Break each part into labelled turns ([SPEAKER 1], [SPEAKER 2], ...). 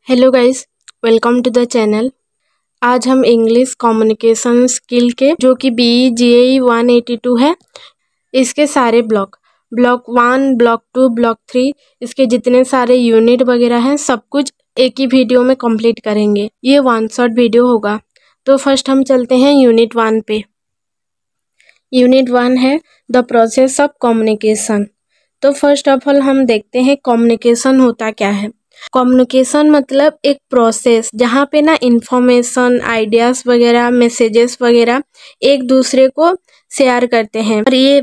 [SPEAKER 1] Hello guys, welcome to the channel. आज हम English communication skill के जो कि BE-GAE 182 है, इसके सारे ब्लॉक 1, ब्लॉक 2, ब्लॉक 3, इसके जितने सारे यूनिट वगैरह हैं सब कुछ एक ही वीडियो में कंप्लीट करेंगे। ये वन शॉट वीडियो होगा। तो फर्स्ट हम चलते हैं यूनिट 1 पे। यूनिट 1 है द प्रोसेस ऑफ कम्युनिकेशन। तो फर्स्ट ऑफ ऑल हम देखते हैं कम्युनिकेशन होता क्या है। कम्युनिकेशन मतलब एक प्रोसेस जहाँ पे ना इंफॉर्मेशन, आइडियाज़ वगैरह, मैसेजेस वगैरह एक दूसरे को शेयर करते हैं। और ये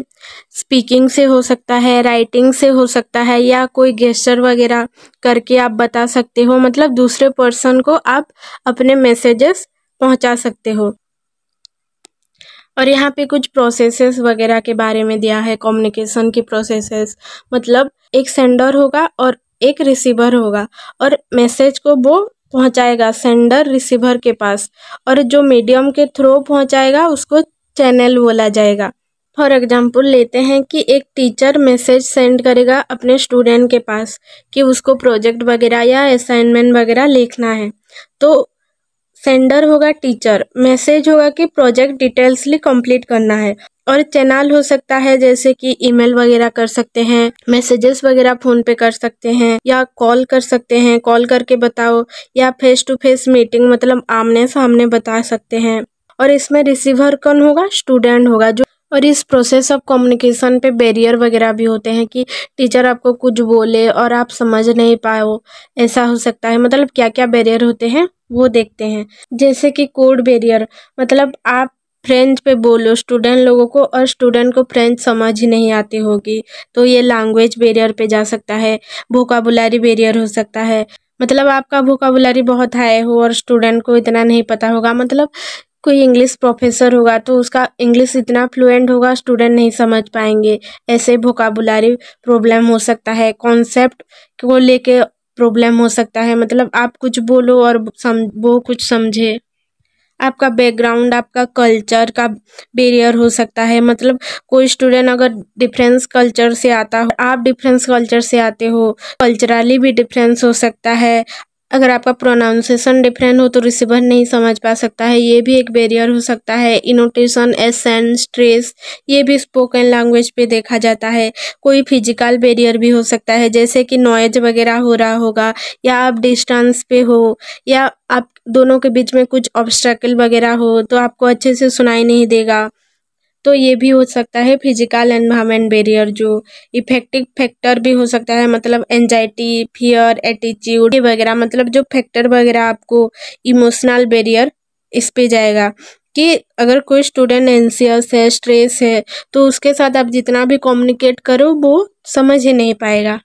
[SPEAKER 1] स्पीकिंग से हो सकता है, राइटिंग से हो सकता है, या कोई गेस्चर वगैरह करके आप बता सकते हो। मतलब दूसरे पर्सन को आप अपने मैसेजेस पहुंचा सकते हो। और यहाँ पे कुछ प्रोसेसेस वगैरह के बारे में दिया है। कम्युनिकेशन की प्रोसेसेस मतलब एक सेंडर होगा और एक रिसीवर होगा, और मैसेज को वो पहुंचाएगा सेंडर रिसीवर के पास, और जो मीडियम के थ्रू पहुंचाएगा उसको चैनल बोला जाएगा। फॉर एग्जांपल लेते हैं कि एक टीचर मैसेज सेंड करेगा अपने स्टूडेंट के पास कि उसको प्रोजेक्ट वगैरह या असाइनमेंट वगैरह लिखना है, तो सेंडर होगा टीचर, मैसेज होगा कि प्रोजेक्ट डिटेल्सली कंप्लीट करना है। और चैनल हो सकता है जैसे कि ईमेल वगैरह कर सकते हैं, मैसेजेस वगैरह फ़ोन पे कर सकते हैं, या कॉल कर सकते हैं, कॉल करके बताओ, या फेस टू फेस मीटिंग मतलब आमने सामने बता सकते हैं। और इसमें रिसीवर कौन होगा? स्टूडेंट होगा जो। और इस प्रोसेस ऑफ कम्युनिकेशन पे बैरियर वगैरह भी होते हैं कि टीचर आपको कुछ बोले और आप समझ नहीं पाओ, ऐसा हो सकता है। मतलब क्या क्या बैरियर होते हैं वो देखते हैं। जैसे कि कोड बैरियर, मतलब आप फ्रेंच पे बोलो स्टूडेंट लोगों को और स्टूडेंट को फ्रेंच समझ ही नहीं आती होगी, तो ये लैंग्वेज बैरियर पे जा सकता है। वोकाबुलरी बैरियर हो सकता है, मतलब आपका वोकाबुलरी बहुत हाई हो और स्टूडेंट को इतना नहीं पता होगा। मतलब कोई इंग्लिश प्रोफेसर होगा तो उसका इंग्लिश इतना फ्लुएंट होगा, स्टूडेंट नहीं समझ पाएंगे। ऐसे वोकाबुलरी प्रॉब्लम हो सकता है। कॉन्सेप्ट को लेके प्रॉब्लम हो सकता है, मतलब आप कुछ बोलो और वो कुछ समझे। आपका बैकग्राउंड, आपका कल्चर का बैरियर हो सकता है। मतलब कोई स्टूडेंट अगर डिफरेंस कल्चर से आता हो, आप डिफरेंस कल्चर से आते हो, कल्चरली भी डिफरेंस हो सकता है। अगर आपका प्रोनाउंसिएशन डिफरेंट हो तो रिसीवर नहीं समझ पा सकता है, ये भी एक बैरियर हो सकता है। इनोटेशन, एसेंट, स्ट्रेस, ये भी स्पोकन लैंग्वेज पे देखा जाता है। कोई फिजिकल बैरियर भी हो सकता है, जैसे कि नॉइज वगैरह हो रहा होगा, या आप डिस्टेंस पे हो, या आप दोनों के बीच में कुछ ऑब्स्टेकल वगैरह हो तो आपको अच्छे से सुनाई नहीं देगा, तो ये भी हो सकता है फिजिकल एनवायरनमेंट बैरियर। जो इफेक्टिव फैक्टर भी हो सकता है, मतलब एंजाइटी, फियर, एटीट्यूड वगैरह, मतलब जो फैक्टर वगैरह आपको इमोशनल बैरियर इस पे जाएगा कि अगर कोई स्टूडेंट एंशियस है, स्ट्रेस है, तो उसके साथ आप जितना भी कम्युनिकेट करो वो समझ ही नहीं पाएगा।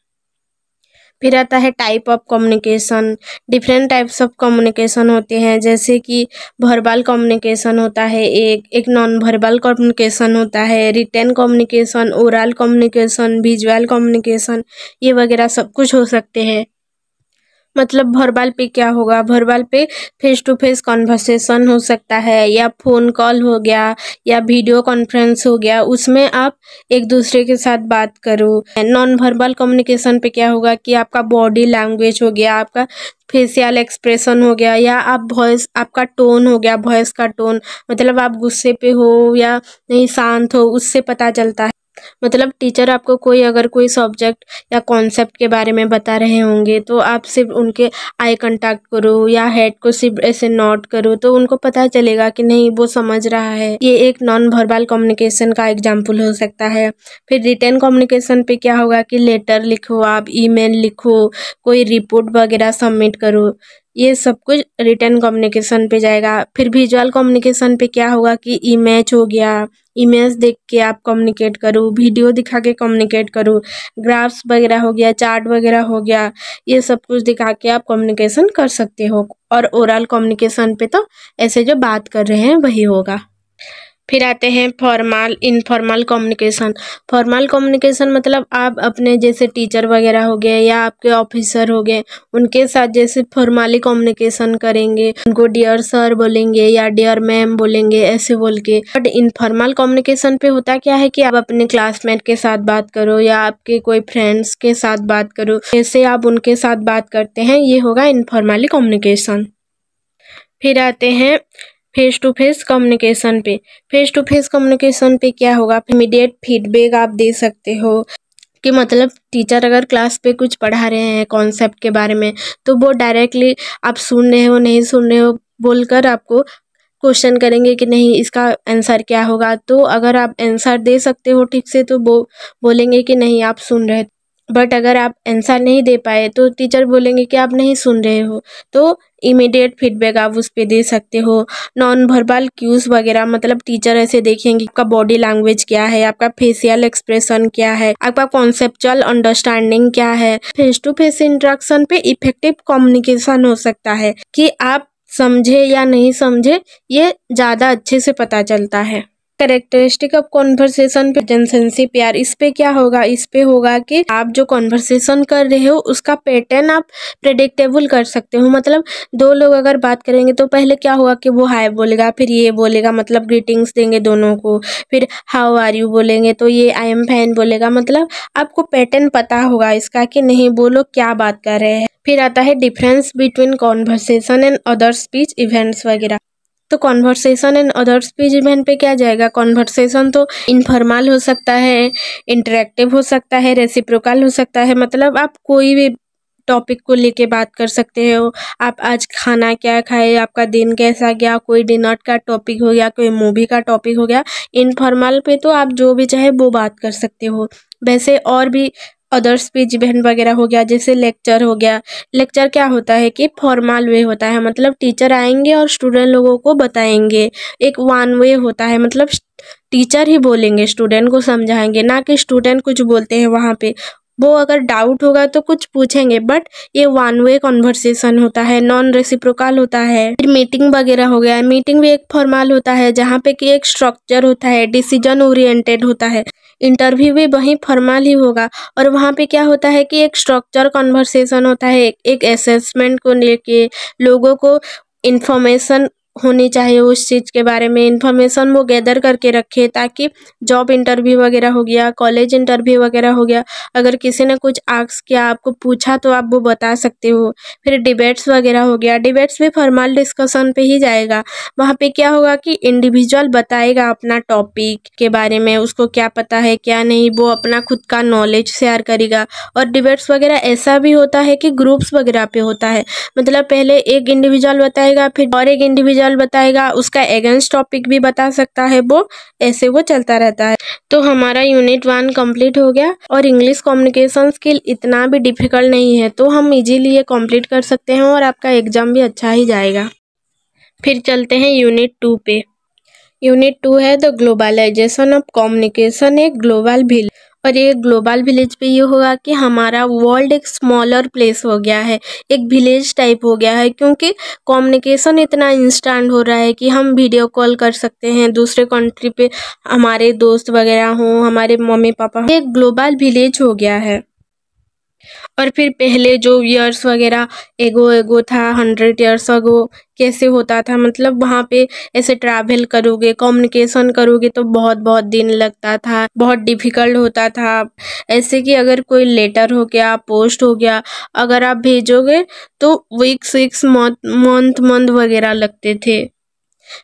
[SPEAKER 1] फिर आता है type of communication. Different types of communication होते हैं, जैसे कि वर्बल कम्युनिकेशन होता है, एक नॉन वर्बल कम्युनिकेशन होता है, written communication, oral communication, visual communication, ये वगैरह सब कुछ हो सकते हैं। मतलब वर्बल पे क्या होगा? वर्बल पे फेस टू फेस कॉन्वर्सेशन हो सकता है, या फ़ोन कॉल हो गया, या वीडियो कॉन्फ्रेंस हो गया, उसमें आप एक दूसरे के साथ बात करो। नॉन वर्बल कम्युनिकेशन पे क्या होगा कि आपका बॉडी लैंग्वेज हो गया, आपका फेशियल एक्सप्रेशन हो गया, या आप वॉइस, आपका टोन हो गया, वॉइस का टोन, मतलब आप गुस्से पे हो या नहीं शांत हो, उससे पता चलता है। मतलब टीचर आपको कोई अगर कोई सब्जेक्ट या कॉन्सेप्ट के बारे में बता रहे होंगे तो आप सिर्फ उनके आई कांटेक्ट करो या हेड को सिर्फ ऐसे नोट करो, तो उनको पता चलेगा कि नहीं वो समझ रहा है। ये एक नॉन वर्बल कम्युनिकेशन का एग्जाम्पल हो सकता है। फिर रिटन कम्युनिकेशन पे क्या होगा कि लेटर लिखो, आप ईमेल लिखो, कोई रिपोर्ट वगैरह सबमिट करो, ये सब कुछ रिटन कम्युनिकेशन पे जाएगा। फिर विजुअल कम्युनिकेशन पे क्या होगा कि इमेज हो गया, इमेज देख के आप कम्युनिकेट करो, वीडियो दिखा के कम्युनिकेट करो, ग्राफ्स वगैरह हो गया, चार्ट वगैरह हो गया, ये सब कुछ दिखा के आप कम्युनिकेशन कर सकते हो। और ओरल कम्युनिकेशन पे तो ऐसे जो बात कर रहे हैं वही होगा। फिर आते हैं formal informal communication. Formal communication मतलब आप अपने जैसे टीचर वगैरह हो गए या आपके ऑफिसर हो गए, उनके साथ जैसे फॉर्मली कम्युनिकेशन करेंगे, उनको डियर सर बोलेंगे या डियर मैम बोलेंगे ऐसे बोल के। बट इनफॉर्मल कम्युनिकेशन पे होता क्या है कि आप अपने क्लासमेट के साथ बात करो या आपके कोई फ्रेंड्स के साथ बात करो, जैसे आप उनके साथ बात करते हैं, ये होगा इनफॉर्मली कम्युनिकेशन। फिर आते हैं फेस टू फेस कम्युनिकेशन पे। फेस टू फेस कम्युनिकेशन पे क्या होगा, इमीडिएट फीडबैक आप दे सकते हो कि मतलब टीचर अगर क्लास पे कुछ पढ़ा रहे हैं कॉन्सेप्ट के बारे में, तो वो डायरेक्टली आप सुन रहे हो नहीं सुन रहे हो बोलकर आपको क्वेश्चन करेंगे कि नहीं इसका आंसर क्या होगा। तो अगर आप आंसर दे सकते हो ठीक से तो वो बोलेंगे कि नहीं आप सुन रहे। बट अगर आप आंसर नहीं दे पाए तो टीचर बोलेंगे कि आप नहीं सुन रहे हो। तो इमीडिएट फीडबैक आप उस पर दे सकते हो। नॉन वर्बल क्यूज वगैरह मतलब टीचर ऐसे देखेंगे आपका बॉडी लैंग्वेज क्या है, आपका फेशियल एक्सप्रेशन क्या है, आपका कॉन्सेप्चुअल अंडरस्टैंडिंग क्या है। फेस टू फेस इंटरेक्शन पे इफेक्टिव कम्युनिकेशन हो सकता है कि आप समझे या नहीं समझे, ये ज़्यादा अच्छे से पता चलता है। कैरेक्टरिस्टिक ऑफ कॉन्वर्सेशन पे जनसेंसिप यार, इस पे क्या होगा, इस पे होगा कि आप जो कॉन्वर्सेशन कर रहे हो उसका पैटर्न आप प्रेडिक्टेबल कर सकते हो। मतलब दो लोग अगर बात करेंगे तो पहले क्या होगा कि वो हाय बोलेगा, फिर ये बोलेगा मतलब ग्रीटिंग्स देंगे दोनों को, फिर हाउ आर यू बोलेंगे तो ये आई एम फाइन बोलेगा। मतलब आपको पैटर्न पता होगा इसका कि नहीं वो लोग क्या बात कर रहे हैं। फिर आता है difference between conversation and other speech events वगैरह। तो conversation and other speech event पे क्या जाएगा, कॉन्वर्सेशन तो इनफॉर्मल हो सकता है, इंटरेक्टिव हो सकता है, रेसिप्रोकल हो सकता है। मतलब आप कोई भी टॉपिक को लेके बात कर सकते हो। आप आज खाना क्या खाए, आपका दिन कैसा गया, कोई डिनर का टॉपिक हो गया, कोई मूवी का टॉपिक हो गया। इनफॉर्मल पे तो आप जो भी चाहे वो बात कर सकते हो। वैसे और भी अदर स्पीच इवेंट वगैरह हो गया, जैसे लेक्चर हो गया। लेक्चर क्या होता है कि फॉर्मल वे होता है, मतलब टीचर आएंगे और स्टूडेंट लोगों को बताएंगे। एक वन वे होता है, मतलब टीचर ही बोलेंगे स्टूडेंट को समझाएंगे, ना कि स्टूडेंट कुछ बोलते हैं वहाँ पे। वो अगर डाउट होगा तो कुछ पूछेंगे, बट ये वन वे कॉन्वर्सेशन होता है, नॉन रेसिप्रोकल होता है। फिर मीटिंग वगैरह हो गया, मीटिंग भी एक फॉर्मल होता है जहाँ पे कि एक स्ट्रक्चर होता है, डिसीजन ओरिएंटेड होता है। इंटरव्यू भी वहीं फॉर्मल ही होगा और वहाँ पे क्या होता है कि एक स्ट्रक्चर कॉन्वर्सेशन होता है, एक असेसमेंट को लेके लोगों को इंफॉर्मेशन होनी चाहिए उस चीज़ के बारे में, इंफॉर्मेशन वो गैदर करके रखे ताकि जॉब इंटरव्यू वगैरह हो गया, कॉलेज इंटरव्यू वगैरह हो गया, अगर किसी ने कुछ आस्क किया आपको पूछा तो आप वो बता सकते हो। फिर डिबेट्स वगैरह हो गया, डिबेट्स भी फॉर्मल डिस्कशन पे ही जाएगा। वहाँ पे क्या होगा कि इंडिविजुअल बताएगा अपना टॉपिक के बारे में, उसको क्या पता है क्या नहीं, वो अपना खुद का नॉलेज शेयर करेगा। और डिबेट्स वगैरह ऐसा भी होता है कि ग्रुप्स वगैरह पे होता है, मतलब पहले एक इंडिविजुअल बताएगा फिर और एक इंडिविजुअल बताएगा, उसका अगेंस्ट टॉपिक भी बता सकता है, वो ऐसे वो चलता रहता है। तो हमारा यूनिट 1 कंप्लीट हो गया और इंग्लिश कम्युनिकेशन स्किल इतना भी डिफिकल्ट नहीं है, तो हम इजीली ये कंप्लीट कर सकते हैं और आपका एग्जाम भी अच्छा ही जाएगा। फिर चलते हैं यूनिट 2 पे। यूनिट 2 है द ग्लोबलाइजेशन ऑफ कम्युनिकेशन एक ग्लोबल विलेज। और ये ग्लोबल विलेज पे ये होगा कि हमारा वर्ल्ड एक स्मॉलर प्लेस हो गया है, एक विलेज टाइप हो गया है, क्योंकि कम्युनिकेशन इतना इंस्टेंट हो रहा है कि हम वीडियो कॉल कर सकते हैं दूसरे कंट्री पे, हमारे दोस्त वगैरह हों, हमारे मम्मी पापा, एक ग्लोबल विलेज हो गया है। और फिर पहले जो ईयर्स वगैरह एगो एगो था, 100 ईयर्स अगो कैसे होता था, मतलब वहाँ पे ऐसे ट्रैवल करोगे कम्युनिकेशन करोगे तो बहुत बहुत दिन लगता था, बहुत डिफिकल्ट होता था। ऐसे कि अगर कोई लेटर हो गया, पोस्ट हो गया, अगर आप भेजोगे तो वीक्स मंथ वगैरह लगते थे।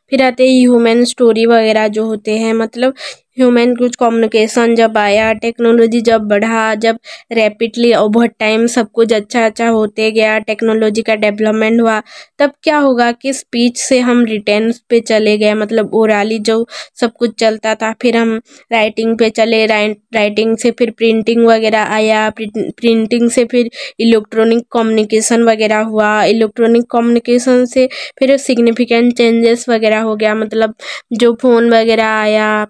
[SPEAKER 1] फिर आते हैं ह्यूमन स्टोरी वगैरह जो होते हैं, मतलब ह्यूमन कुछ कम्युनिकेशन जब आया, टेक्नोलॉजी जब बढ़ा, जब रैपिडली ओवर टाइम सब कुछ अच्छा होते गया, टेक्नोलॉजी का डेवलपमेंट हुआ, तब क्या होगा कि स्पीच से हम रिटेन पे चले गए, मतलब ओरली जो सब कुछ चलता था, फिर हम राइटिंग पे चले, राइटिंग से फिर प्रिंटिंग वगैरह आया, प्रिंटिंग से फिर इलेक्ट्रॉनिक कम्युनिकेशन वगैरह हुआ, इलेक्ट्रॉनिक कम्युनिकेशन से फिर सिग्निफिकेंट चेंजेस वगैरह हो गया, मतलब जो फ़ोन वगैरह आया।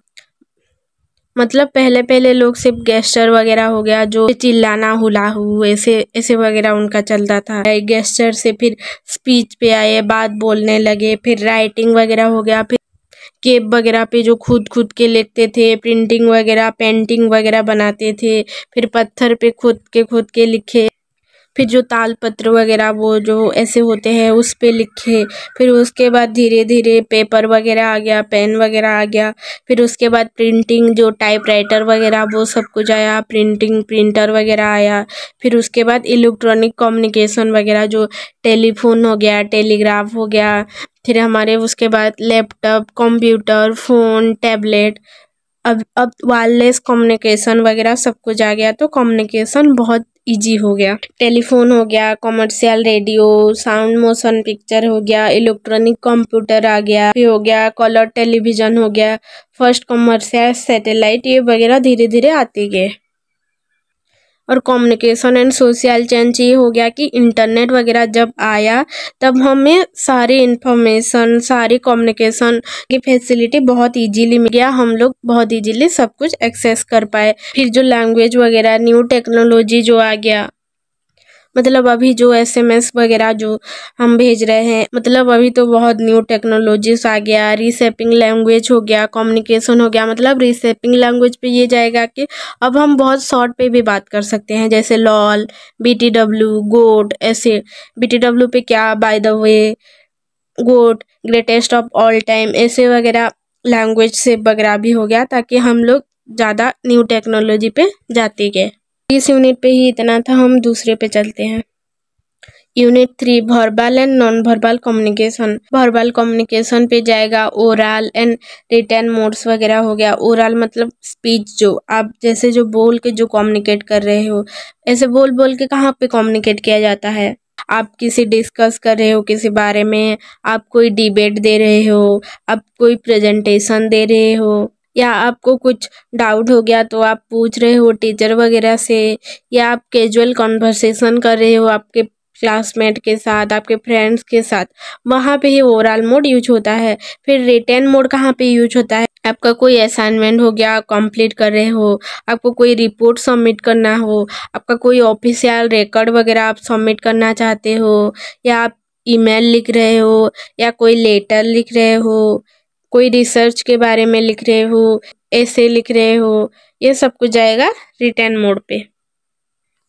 [SPEAKER 1] मतलब पहले लोग सिर्फ गेस्चर वगैरह हो गया, जो चिल्लाना हुलाहू ऐसे ऐसे वगैरह उनका चलता था, गेस्चर से फिर स्पीच पे आए, बात बोलने लगे, फिर राइटिंग वगैरह हो गया, फिर केप वगैरह पे जो खुद के लिखते थे, प्रिंटिंग वगैरह पेंटिंग वगैरह बनाते थे, फिर पत्थर पे खुद के लिखे, फिर जो ताल पत्र वगैरह वो जो ऐसे होते हैं उस पे लिखे। फिर उसके बाद धीरे धीरे पेपर वगैरह आ गया, पेन वगैरह आ गया। फिर उसके बाद प्रिंटिंग जो टाइपराइटर वगैरह वो सब कुछ आया, प्रिंटिंग प्रिंटर वगैरह आया। फिर उसके बाद इलेक्ट्रॉनिक कम्युनिकेशन वगैरह जो टेलीफोन हो गया, टेलीग्राफ हो गया। फिर हमारे उसके बाद लैपटॉप, कंप्यूटर, फ़ोन, टैबलेट, अब वायरलेस कम्युनिकेशन वगैरह सब कुछ आ गया, तो कम्युनिकेशन बहुत इजी हो गया। टेलीफोन हो गया, commercial radio, sound motion picture हो गया, इलेक्ट्रॉनिक कंप्यूटर आ गया, फिर हो गया कलर टेलीविजन हो गया, फर्स्ट कमर्शियल सैटेलाइट, ये वगैरह धीरे धीरे आते गए। और कम्युनिकेशन एंड सोशल चेंज ये हो गया कि इंटरनेट वगैरह जब आया तब हमें सारी इन्फॉर्मेशन, सारी कम्युनिकेशन की फैसिलिटी बहुत इजीली मिल गया, हम लोग बहुत इजीली सब कुछ एक्सेस कर पाए। फिर जो लैंग्वेज वगैरह न्यू टेक्नोलॉजी जो आ गया, मतलब अभी जो SMS वगैरह जो हम भेज रहे हैं, मतलब अभी तो बहुत न्यू टेक्नोलॉजीज आ गया। रीसेपिंग लैंग्वेज हो गया, कम्युनिकेशन हो गया। मतलब रीसेपिंग लैंग्वेज पे ये जाएगा कि अब हम बहुत शॉर्ट पे भी बात कर सकते हैं, जैसे लॉल, BTW, गोट, ऐसे। BTW पे क्या, by the way, GOAT, greatest of all time, ऐसे वगैरह लैंग्वेज से वगैरह भी हो गया, ताकि हम लोग ज़्यादा न्यू टेक्नोलॉजी पे जाते गए। इस यूनिट पे ही इतना था, हम दूसरे पे चलते हैं। Unit 3 verbal and non verbal communication. Verbal communication पे जाएगा ओरल एंड रिटन मोड्स वगैरह हो गया। ओरल मतलब स्पीच, जो आप जैसे जो बोल के जो कम्युनिकेट कर रहे हो, ऐसे बोल बोल के कहाँ पे कम्युनिकेट किया जाता है। आप किसी डिस्कस कर रहे हो किसी बारे में, आप कोई डिबेट दे रहे हो, आप कोई प्रेजेंटेशन दे रहे हो, या आपको कुछ डाउट हो गया तो आप पूछ रहे हो टीचर वगैरह से, या आप कैजुअल कॉन्वर्सेशन कर रहे हो आपके क्लासमेट के साथ, आपके फ्रेंड्स के साथ, वहाँ पे ही ओरल मोड यूज होता है। फिर रिटन मोड कहाँ पे यूज होता है, आपका कोई असाइनमेंट हो गया, कंप्लीट कर रहे हो, आपको कोई रिपोर्ट सबमिट करना हो, आपका कोई ऑफिशियल रिकॉर्ड वगैरह आप सबमिट करना चाहते हो, या आप ईमेल लिख रहे हो, या कोई लेटर लिख रहे हो, कोई रिसर्च के बारे में लिख रहे हो, ऐसे लिख रहे हो, ये सब कुछ जाएगा रिटन मोड पे।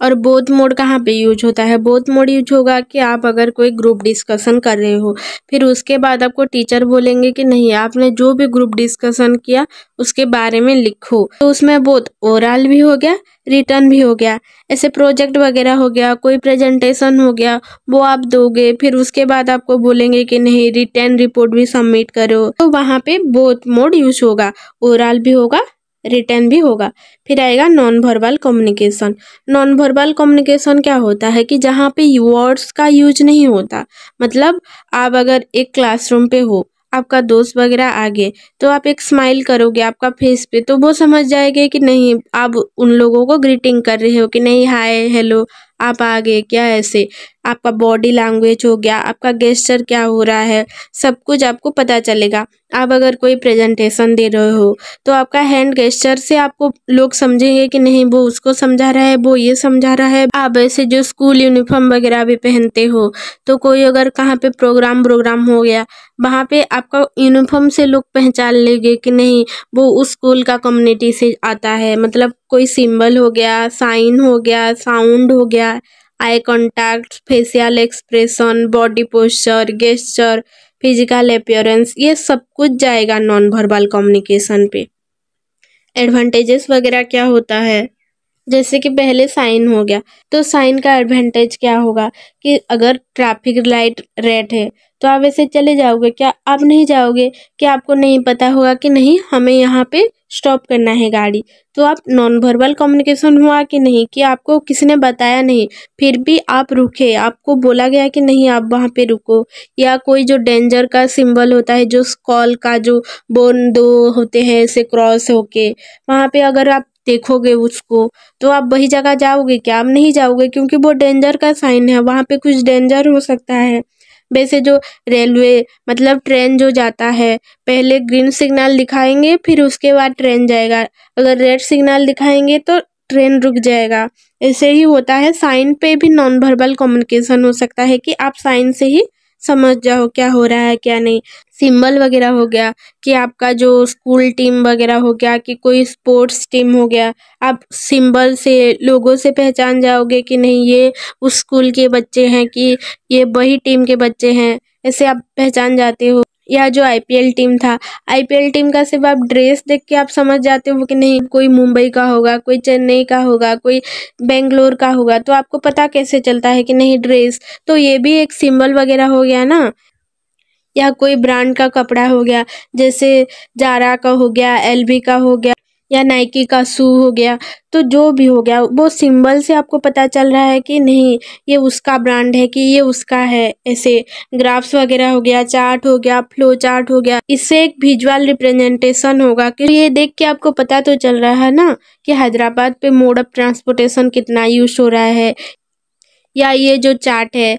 [SPEAKER 1] और बोथ मोड कहाँ पे यूज होता है, बोथ मोड यूज होगा कि आप अगर कोई ग्रुप डिस्कशन कर रहे हो, फिर उसके बाद आपको टीचर बोलेंगे कि नहीं, आपने जो भी ग्रुप डिस्कशन किया उसके बारे में लिखो, तो उसमें बोथ ओरल भी हो गया, रिटर्न भी हो गया। ऐसे प्रोजेक्ट वगैरह हो गया, कोई प्रेजेंटेशन हो गया, वो आप दोगे, फिर उसके बाद आपको बोलेंगे कि नहीं रिटर्न रिपोर्ट भी सबमिट करो, तो वहाँ पे बोथ मोड यूज होगा, ओरल भी होगा, रिटर्न भी होगा। फिर आएगा non verbal communication. Non verbal communication क्या होता है कि जहाँ पे वर्ड्स का यूज नहीं होता, मतलब आप अगर एक क्लासरूम पे हो, आपका दोस्त वगैरह आगे, तो आप एक स्माइल करोगे आपका फेस पे, तो वो समझ जाएंगे कि नहीं आप उन लोगों को ग्रीटिंग कर रहे हो, कि नहीं हाय हेलो आप आगे क्या, ऐसे आपका बॉडी लैंग्वेज हो गया, आपका गेस्चर क्या हो रहा है, सब कुछ आपको पता चलेगा। आप अगर कोई प्रेजेंटेशन दे रहे हो तो आपका हैंड गेस्चर से आपको लोग समझेंगे कि नहीं वो उसको समझा रहा है, वो ये समझा रहा है। आप ऐसे जो स्कूल यूनिफॉर्म वगैरह भी पहनते हो, तो कोई अगर कहाँ पे प्रोग्राम हो गया, वहाँ पे आपका यूनिफॉर्म से लोग पहचान लेंगे कि नहीं वो उस स्कूल का कम्युनिटी से आता है। मतलब कोई सिंबल हो गया, साइन हो गया, साउंड हो गया, eye contact, facial expression, body posture, gesture, physical appearance, ये सब कुछ जाएगा नॉन वर्बल कम्युनिकेशन पे। एडवांटेजेस वगैरह क्या होता है, जैसे कि पहले साइन हो गया, तो साइन का एडवांटेज क्या होगा कि अगर ट्रैफिक लाइट रेड है तो आप ऐसे चले जाओगे क्या, आप नहीं जाओगे, कि आपको नहीं पता होगा कि नहीं हमें यहाँ पे स्टॉप करना है गाड़ी, तो आप नॉन वर्बल कम्युनिकेशन हुआ कि नहीं, कि आपको किसी ने बताया नहीं, फिर भी आप रुके, आपको बोला गया कि नहीं आप वहाँ पे रुको। या कोई जो डेंजर का सिंबल होता है, जो स्कॉल का जो बोन दो होते हैं ऐसे क्रॉस होके, वहाँ पे अगर आप देखोगे उसको, तो आप वही जगह जाओगे क्या, आप नहीं जाओगे, क्योंकि वो डेंजर का साइन है, वहाँ पे कुछ डेंजर हो सकता है। वैसे जो रेलवे मतलब ट्रेन जो जाता है, पहले ग्रीन सिग्नल दिखाएंगे फिर उसके बाद ट्रेन जाएगा, अगर रेड सिग्नल दिखाएंगे तो ट्रेन रुक जाएगा। ऐसे ही होता है, साइन पे भी नॉन वर्बल कम्युनिकेशन हो सकता है कि आप साइन से ही समझ जाओ क्या हो रहा है क्या नहीं। सिंबल वगैरह हो गया कि आपका जो स्कूल टीम वगैरह हो गया कि कोई स्पोर्ट्स टीम हो गया, आप सिंबल से लोगों से पहचान जाओगे कि नहीं ये उस स्कूल के बच्चे हैं कि ये वही टीम के बच्चे हैं, ऐसे आप पहचान जाते हो। या जो आईपीएल टीम था, आईपीएल टीम का सिर्फ आप ड्रेस देख के आप समझ जाते हो कि नहीं कोई मुंबई का होगा, कोई चेन्नई का होगा, कोई बेंगलोर का होगा। तो आपको पता कैसे चलता है कि नहीं ड्रेस, तो ये भी एक सिंबल वगैरह हो गया ना। या कोई ब्रांड का कपड़ा हो गया, जैसे जारा का हो गया, एलवी का हो गया, या नाइकी का शू हो गया। तो जो भी हो गया वो सिंबल से आपको पता चल रहा है कि नहीं ये उसका ब्रांड है कि ये उसका है। ऐसे ग्राफ्स वगैरह हो गया, चार्ट हो गया, फ्लो चार्ट हो गया, इससे एक विजुअल रिप्रेजेंटेशन होगा कि ये देख के आपको पता तो चल रहा है ना कि हैदराबाद पे मोड ऑफ ट्रांसपोर्टेशन कितना यूज हो रहा है। या ये जो चार्ट है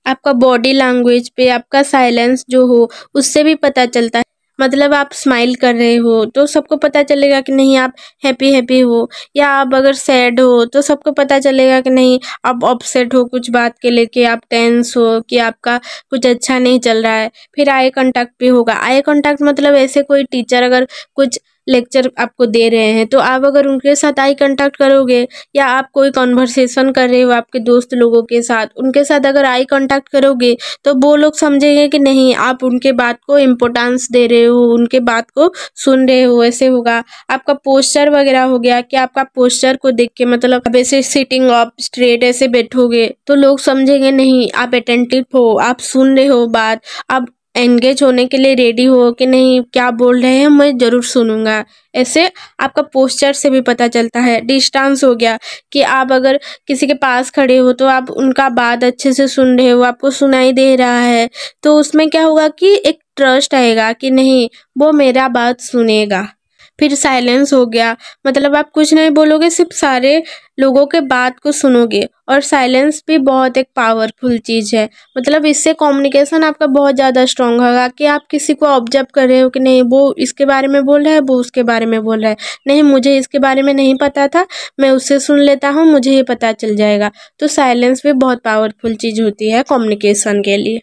[SPEAKER 1] आपका बॉडी लैंग्वेज पे आपका साइलेंस जो हो उससे भी पता चलता है। मतलब आप स्माइल कर रहे हो तो सबको पता चलेगा कि नहीं आप हैप्पी हैप्पी हो, या आप अगर सैड हो तो सबको पता चलेगा कि नहीं आप अपसेट हो कुछ बात के लेके, आप टेंस हो कि आपका कुछ अच्छा नहीं चल रहा है। फिर आई कांटेक्ट भी होगा। आई कांटेक्ट मतलब ऐसे कोई टीचर अगर कुछ लेक्चर आपको दे रहे हैं तो आप अगर उनके साथ आई कांटेक्ट करोगे, या आप कोई कॉन्वर्सेशन कर रहे हो आपके दोस्त लोगों के साथ, उनके साथ अगर आई कांटेक्ट करोगे तो वो लोग समझेंगे कि नहीं आप उनके बात को इम्पोर्टेंस दे रहे हो, उनके बात को सुन रहे हो। ऐसे होगा। आपका पोस्चर वगैरह हो गया कि आपका पोस्चर को देख के मतलब अब ऐसे सिटिंग अप स्ट्रेट ऐसे बैठोगे तो लोग समझेंगे नहीं आप अटेंटिव हो, आप सुन रहे हो बात, आप एंगेज होने के लिए रेडी हो कि नहीं क्या बोल रहे हैं मैं जरूर सुनूंगा। ऐसे आपका पोस्चर से भी पता चलता है। डिस्टेंस हो गया कि आप अगर किसी के पास खड़े हो तो आप उनका बात अच्छे से सुन रहे हो, आपको सुनाई दे रहा है, तो उसमें क्या होगा कि एक ट्रस्ट आएगा कि नहीं वो मेरा बात सुनेगा। फिर साइलेंस हो गया, मतलब आप कुछ नहीं बोलोगे, सिर्फ सारे लोगों के बात को सुनोगे। और साइलेंस भी बहुत एक पावरफुल चीज़ है। मतलब इससे कम्युनिकेशन आपका बहुत ज़्यादा स्ट्रांग होगा कि आप किसी को ऑब्जर्व कर रहे हो कि नहीं वो इसके बारे में बोल रहा है, वो उसके बारे में बोल रहा है, नहीं मुझे इसके बारे में नहीं पता था, मैं उससे सुन लेता हूँ, मुझे ये पता चल जाएगा। तो साइलेंस भी बहुत पावरफुल चीज़ होती है कम्युनिकेशन के लिए।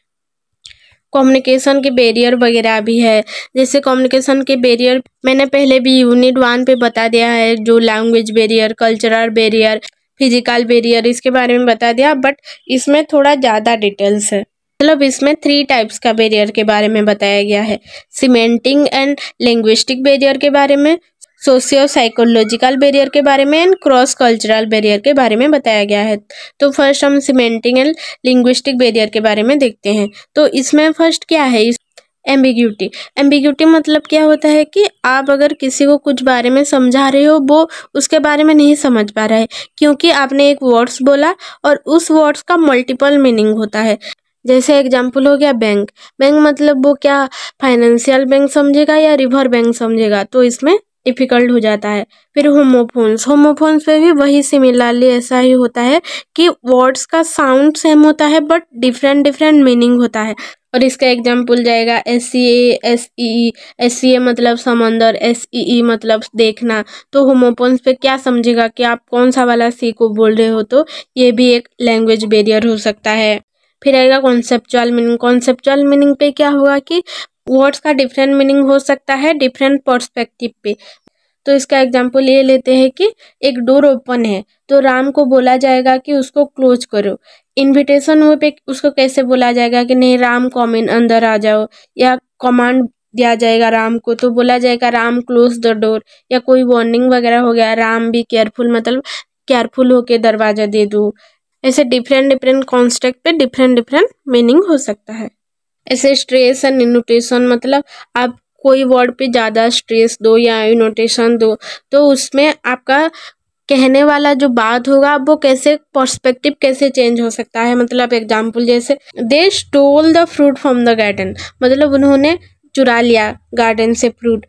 [SPEAKER 1] कम्युनिकेशन के बैरियर वगैरह भी है। जैसे कम्युनिकेशन के बैरियर मैंने पहले भी यूनिट 1 पे बता दिया है, जो language barrier, cultural barrier, physical barrier, इसके बारे में बता दिया, बट इसमें थोड़ा ज़्यादा डिटेल्स है। मतलब इसमें 3 टाइप्स का बैरियर के बारे में बताया गया है। सीमेंटिंग एंड लिंग्विस्टिक बैरियर के बारे में, सोशियो साइकोलॉजिकल बैरियर के बारे में, एंड क्रॉस कल्चरल बैरियर के बारे में बताया गया है। तो फर्स्ट हम सीमेंटिंग एंड लिंग्विस्टिक बैरियर के बारे में देखते हैं। तो इसमें फर्स्ट क्या है, एम्बिग्यूटी। एम्बिग्यूटी मतलब क्या होता है कि आप अगर किसी को कुछ बारे में समझा रहे हो वो उसके बारे में नहीं समझ पा रहा है, क्योंकि आपने एक वर्ड्स बोला और उस वर्ड्स का मल्टीपल मीनिंग होता है। जैसे एग्जाम्पल हो गया बैंक। बैंक मतलब वो क्या फाइनेंशियल बैंक समझेगा या रिवर बैंक समझेगा, तो इसमें डिफिकल्ट हो जाता है। फिर होमोफोन्स, होमोफोन्स पे भी वही सिमिलरली ऐसा ही होता है कि वर्ड्स का साउंड सेम होता है बट डिफरेंट डिफरेंट मीनिंग होता है। और इसका एग्जाम्पल जाएगा SCA मतलब समंदर, SEE मतलब देखना। तो होमोफोन्स पे क्या समझेगा कि आप कौन सा वाला सी को बोल रहे हो, तो ये भी एक लैंग्वेज बैरियर हो सकता है। फिर आएगा कॉन्सेप्चुअल मीनिंग। कॉन्सेप्चुअल मीनिंग पे क्या होगा कि वर्ड्स का डिफरेंट मीनिंग हो सकता है डिफरेंट पर्सपेक्टिव पे। तो इसका एग्जांपल ये लेते हैं कि एक डोर ओपन है तो राम को बोला जाएगा कि उसको क्लोज करो। इनविटेशन हुए पे उसको कैसे बोला जाएगा कि नहीं राम कम इन, अंदर आ जाओ। या कमांड दिया जाएगा राम को तो बोला जाएगा राम क्लोज द डोर। या कोई वार्निंग वगैरह हो गया, राम बी केयरफुल मतलब केयरफुल होके दरवाजा दे दो। ऐसे डिफरेंट डिफरेंट कॉन्सेप्ट पे डिफरेंट डिफरेंट मीनिंग हो सकता है। ऐसे स्ट्रेस एंड इनोटेशन मतलब आप कोई वर्ड पे ज़्यादा स्ट्रेस दो या इनोटेशन दो तो उसमें आपका कहने वाला जो बात होगा वो कैसे पर्सपेक्टिव कैसे चेंज हो सकता है। मतलब एग्जाम्पल जैसे they stole the fruit from the garden, मतलब उन्होंने चुरा लिया गार्डन से fruit.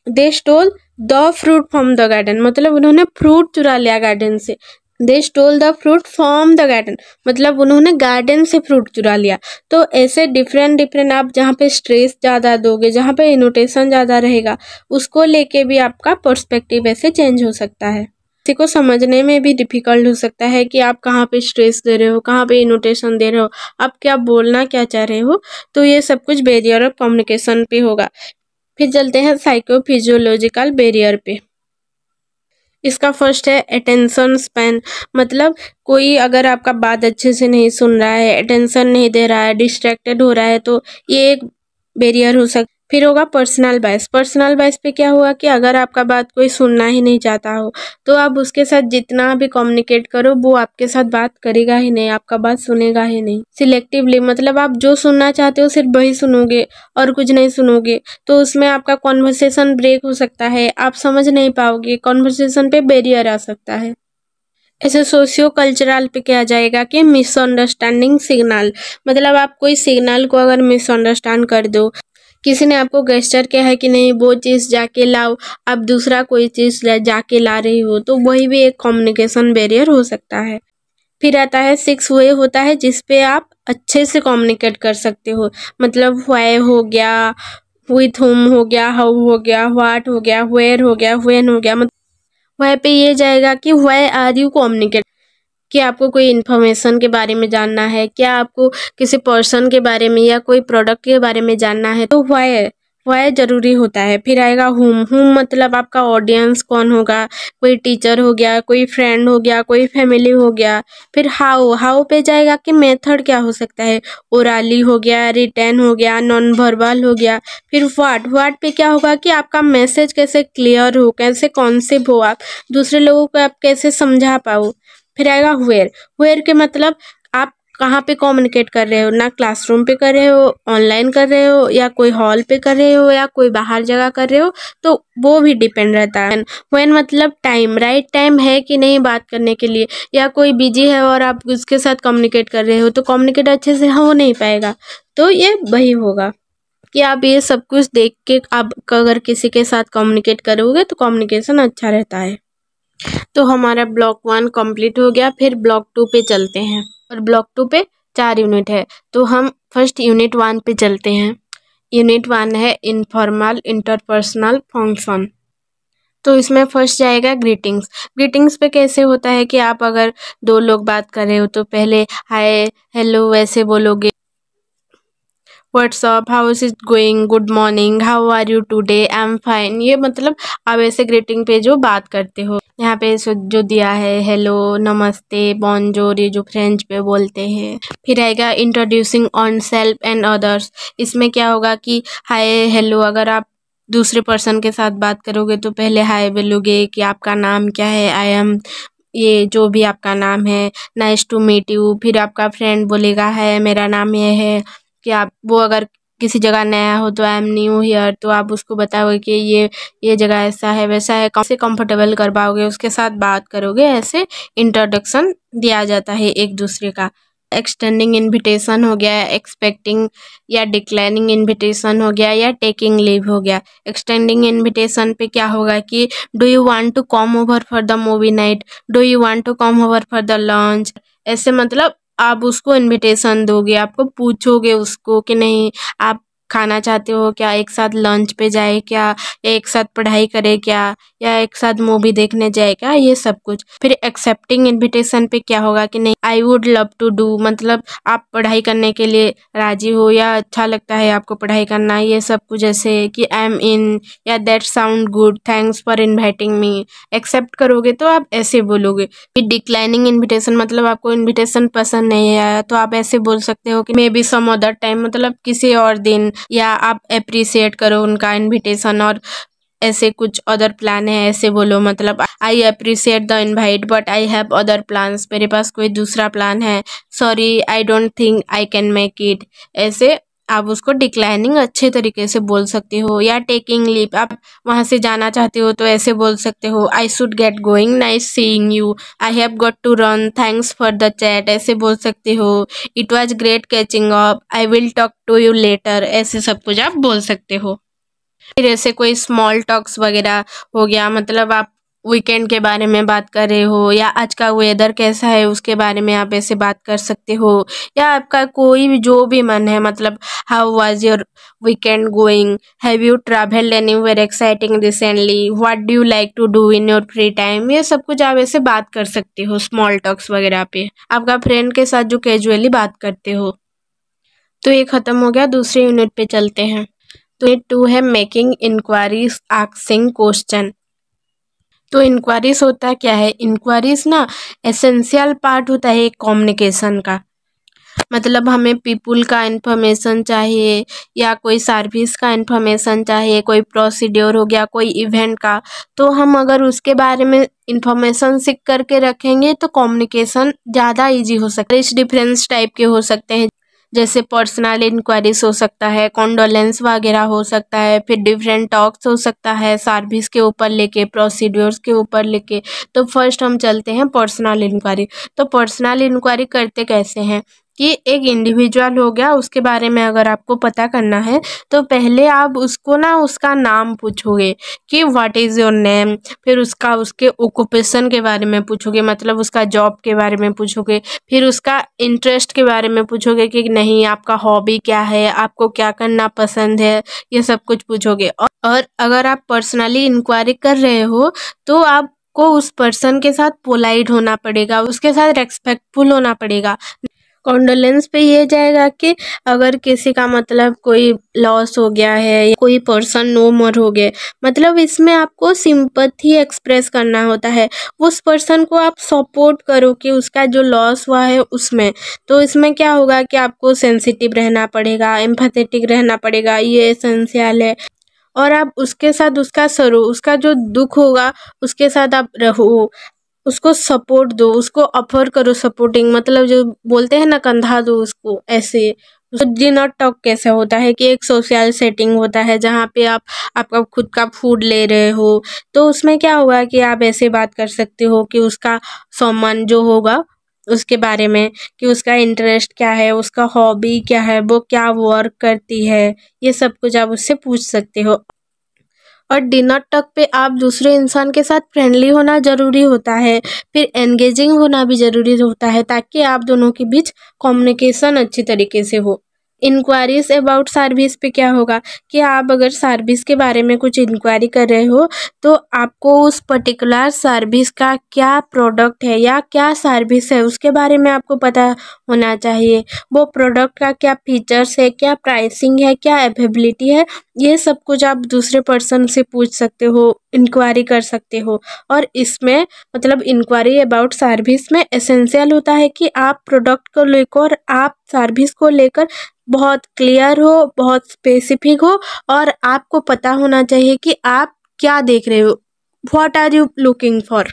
[SPEAKER 1] They stole the fruit from the garden मतलब उन्होंने फ्रूट चुरा लिया गार्डन से। They stole the fruit from the garden मतलब उन्होंने गार्डन से फ्रूट चुरा लिया। तो ऐसे डिफरेंट डिफरेंट आप जहाँ पे स्ट्रेस ज़्यादा दोगे, जहाँ पे इनोटेशन ज़्यादा रहेगा, उसको लेके भी आपका पर्सपेक्टिव ऐसे चेंज हो सकता है। किसी को समझने में भी डिफिकल्ट हो सकता है कि आप कहाँ पे स्ट्रेस दे रहे हो, कहाँ पे इनोटेशन दे रहे हो, आप क्या बोलना क्या चाह रहे हो। तो ये सब कुछ बैरियर ऑफ कम्युनिकेशन पे होगा। फिर चलते हैं साइको फिजियोलॉजिकल बैरियर पे। इसका फर्स्ट है अटेंशन स्पैन। मतलब कोई अगर आपका बात अच्छे से नहीं सुन रहा है, अटेंशन नहीं दे रहा है, डिस्ट्रैक्टेड हो रहा है, तो ये एक बैरियर हो सकता। फिर होगा पर्सनल बायस। पर्सनल बायस पे क्या हुआ कि अगर आपका बात कोई सुनना ही नहीं चाहता हो, तो आप उसके साथ जितना भी कम्युनिकेट करो वो आपके साथ बात करेगा ही नहीं, आपका बात सुनेगा ही नहीं। सिलेक्टिवली मतलब आप जो सुनना चाहते हो सिर्फ वही सुनोगे और कुछ नहीं सुनोगे, तो उसमें आपका कॉन्वर्सेशन ब्रेक हो सकता है, आप समझ नहीं पाओगे, कॉन्वर्सेशन पे बैरियर आ सकता है। ऐसे सोशियो कल्चरल पे क्या जाएगा कि मिसअंडरस्टैंडिंग सिग्नल। मतलब आप कोई सिग्नल को अगर मिसअंडरस्टैंड कर दो, किसी ने आपको गेस्चर किया है कि नहीं वो चीज़ जाके लाओ, आप दूसरा कोई चीज़ जाके ला रही हो, तो वही भी एक कम्युनिकेशन बैरियर हो सकता है। फिर आता है 6 वे होता है जिसपे आप अच्छे से कम्युनिकेट कर सकते हो। मतलब व्हाई हो गया, विथ हुम हो गया, हाउ हो गया, व्हाट हो गया, वेयर हो गया, व्हेन हो गया। मतलब व्हाई पे ये जाएगा कि व्हाई आर यू कम्युनिकेट, कि आपको कोई इन्फॉर्मेशन के बारे में जानना है, क्या आपको किसी पर्सन के बारे में या कोई प्रोडक्ट के बारे में जानना है, तो व्हाई जरूरी होता है। फिर आएगा हुम। मतलब आपका ऑडियंस कौन होगा, कोई टीचर हो गया, कोई फ्रेंड हो गया, कोई फैमिली हो गया। फिर हाउ पे जाएगा कि मेथड क्या हो सकता है, ओरली हो गया, रिटर्न हो गया, नॉन वर्बल हो गया। फिर व्हाट पे क्या होगा कि आपका मैसेज कैसे क्लियर हो, कैसे कॉन्सेप्ट हो, आप दूसरे लोगों को आप कैसे समझा पाओ। फिर आएगा वेयर के मतलब आप कहाँ पे कम्युनिकेट कर रहे हो, ना क्लासरूम पे कर रहे हो, ऑनलाइन कर रहे हो, या कोई हॉल पे कर रहे हो, या कोई बाहर जगह कर रहे हो, तो वो भी डिपेंड रहता है। व्हेन मतलब टाइम, राइट टाइम है कि नहीं बात करने के लिए, या कोई बिजी है और आप उसके साथ कम्युनिकेट कर रहे हो, तो कम्युनिकेट अच्छे से हो नहीं पाएगा। तो ये वही होगा कि आप ये सब कुछ देख के आप अगर किसी के साथ कम्युनिकेट करोगे तो कम्युनिकेशन अच्छा रहता है। तो हमारा ब्लॉक 1 कंप्लीट हो गया। फिर ब्लॉक 2 पे चलते हैं, और ब्लॉक 2 पे 4 यूनिट है, तो हम फर्स्ट यूनिट 1 पे चलते हैं। यूनिट 1 है इनफॉर्मल इंटरपर्सनल फंक्शन। तो इसमें फर्स्ट जाएगा ग्रीटिंग्स। ग्रीटिंग्स पे कैसे होता है कि आप अगर दो लोग बात कर रहे हो तो पहले हाय हेलो वैसे बोलोगे, what's up, how is it going, good morning, how are you today, I am fine. ये मतलब आप ऐसे ग्रीटिंग पे जो बात करते हो। यहाँ पे जो दिया है हेलो, नमस्ते, बॉन्जोर, ये जो फ्रेंच पे बोलते हैं। फिर आएगा introducing on self and others. इसमें क्या होगा कि हाय हेलो अगर आप दूसरे पर्सन के साथ बात करोगे तो पहले हाय बोलोगे कि आपका नाम क्या है, आई एम, ये जो भी आपका नाम है, नाइस टू मीट यू। फिर आपका फ्रेंड बोलेगा है मेरा नाम ये है, कि आप वो अगर किसी जगह नया हो तो आई एम न्यू हियर, तो आप उसको बताओगे कि ये जगह ऐसा है वैसा है, कम से कंफर्टेबल कर पाओगे, उसके साथ बात करोगे। ऐसे इंट्रोडक्शन दिया जाता है एक दूसरे का। एक्सटेंडिंग इनविटेशन हो गया, एक्सपेक्टिंग या डिक्लाइनिंग इनविटेशन हो गया, या टेकिंग लीव हो गया। एक्सटेंडिंग इनविटेशन पे क्या होगा कि do you want to come over for the movie night, do you want to come over for the lunch. ऐसे मतलब आप उसको इनविटेशन दोगे, आपको पूछोगे उसको कि नहीं आप खाना चाहते हो क्या, एक साथ लंच पे जाए क्या, या एक साथ पढ़ाई करे क्या, या एक साथ मूवी देखने जाए क्या, ये सब कुछ। फिर एक्सेप्टिंग इनविटेशन पे क्या होगा कि नहीं I would love to do, मतलब आप पढ़ाई करने के लिए राजी हो या अच्छा लगता है आपको पढ़ाई करना, ये सब कुछ। जैसे कि आई एम इन, या that sound good, thanks for inviting me. Accept करोगे तो आप ऐसे बोलोगे। फिर डिक्लाइनिंग इनविटेशन मतलब आपको इनविटेशन पसंद नहीं आया तो आप ऐसे बोल सकते हो कि maybe some other time, मतलब किसी और दिन, या आप अप्रिसिएट करो उनका इनविटेशन और ऐसे कुछ अदर प्लान है ऐसे बोलो। मतलब I appreciate the invite but I have other plans, मेरे पास कोई दूसरा प्लान है, sorry I don't think I can make it. ऐसे आप उसको डिक्लाइनिंग अच्छे तरीके से बोल सकते हो। या टेकिंग लीव, आप वहाँ से जाना चाहते हो तो ऐसे बोल सकते हो I should get going, nice seeing you, I have got to run, thanks for the chat, ऐसे बोल सकते हो। It was great catching up, I will talk to you later, ऐसे सब कुछ आप बोल सकते हो। फिर ऐसे कोई स्मॉल टॉक्स वगैरह हो गया, मतलब आप वीकेंड के बारे में बात कर रहे हो, या आज का वेदर कैसा है उसके बारे में आप ऐसे बात कर सकते हो, या आपका कोई भी जो भी मन है, मतलब how was your weekend going, have you travelled anywhere exciting recently, what do you like to do in your free time, ये सब कुछ आप ऐसे बात कर सकते हो स्मॉल टॉक्स वगैरह पे, आपका फ्रेंड के साथ जो कैजुअली बात करते हो। तो ये खत्म हो गया। दूसरे यूनिट पे चलते हैं। तो यूनिट 2 है मेकिंग इंक्वायरीज आस्किंग क्वेश्चन। तो इंक्वायरीज होता क्या है? इंक्वायरीज ना एसेंशियल पार्ट होता है एक कम्युनिकेशन का। मतलब हमें पीपुल का इन्फॉर्मेशन चाहिए, या कोई सर्विस का इन्फॉर्मेशन चाहिए, कोई प्रोसीड्योर हो गया, कोई इवेंट का, तो हम अगर उसके बारे में इन्फॉर्मेशन सीख करके रखेंगे तो कम्युनिकेशन ज़्यादा इजी हो सकता है। इस डिफरेंस टाइप के हो सकते हैं, जैसे पर्सनल इंक्वायरीज हो सकता है, कॉन्डोलेंस वगैरह हो सकता है, फिर डिफरेंट टॉक्स हो सकता है सर्विस के ऊपर लेके, प्रोसीड्योर्स के ऊपर लेके। तो फर्स्ट हम चलते हैं पर्सनल इंक्वायरी। तो पर्सनल इंक्वायरी करते कैसे हैं कि एक इंडिविजुअल हो गया, उसके बारे में अगर आपको पता करना है तो पहले आप उसको ना उसका नाम पूछोगे कि व्हाट इज़ योर नेम, फिर उसके ऑक्यूपेशन के बारे में पूछोगे, मतलब उसका जॉब के बारे में पूछोगे, फिर उसका इंटरेस्ट के बारे में पूछोगे कि नहीं आपका हॉबी क्या है, आपको क्या करना पसंद है, ये सब कुछ पूछोगे। और अगर आप पर्सनली इंक्वायरी कर रहे हो तो आपको उस पर्सन के साथ पोलाइट होना पड़ेगा, उसके साथ रेस्पेक्टफुल होना पड़ेगा। कॉन्डोलेंस पे ये जाएगा कि अगर किसी का मतलब कोई लॉस हो गया है या कोई पर्सन नो मोर हो गए, मतलब इसमें आपको सिंपैथी एक्सप्रेस करना होता है, उस पर्सन को आप सपोर्ट करो कि उसका जो लॉस हुआ है उसमें। तो इसमें क्या होगा कि आपको सेंसिटिव रहना पड़ेगा, एम्पैथेटिक रहना पड़ेगा, ये एसेंशियल है। और आप उसके साथ उसका जो दुख होगा उसके साथ आप रहो, उसको सपोर्ट दो, उसको ऑफर करो सपोर्टिंग, मतलब जो बोलते हैं ना कंधा दो उसको, ऐसे। तो डिनर टॉक कैसे होता है कि एक सोशल सेटिंग होता है जहाँ पे आप आपका खुद का फूड ले रहे हो, तो उसमें क्या होगा कि आप ऐसे बात कर सकते हो कि उसका सम्मान जो होगा उसके बारे में, कि उसका इंटरेस्ट क्या है, उसका हॉबी क्या है, वो क्या वर्क करती है, ये सब कुछ आप उससे पूछ सकते हो। और डिनर टॉक पे आप दूसरे इंसान के साथ फ्रेंडली होना ज़रूरी होता है, फिर एंगेजिंग होना भी ज़रूरी होता है, ताकि आप दोनों के बीच कम्युनिकेशन अच्छी तरीके से हो। इंक्वायरीज अबाउट सर्विस पे क्या होगा कि आप अगर सर्विस के बारे में कुछ इंक्वायरी कर रहे हो तो आपको उस पर्टिकुलर सर्विस का क्या प्रोडक्ट है या क्या सर्विस है उसके बारे में आपको पता होना चाहिए। वो प्रोडक्ट का क्या फीचर्स है, क्या प्राइसिंग है, क्या अवेलेबिलिटी है, ये सब कुछ आप दूसरे पर्सन से पूछ सकते हो, इंक्वायरी कर सकते हो। और इसमें मतलब इंक्वायरी अबाउट सर्विस में एसेंशियल होता है कि आप प्रोडक्ट को लेकर, आप सर्विस को लेकर बहुत क्लियर हो, बहुत स्पेसिफिक हो, और आपको पता होना चाहिए कि आप क्या देख रहे हो, what are you looking for.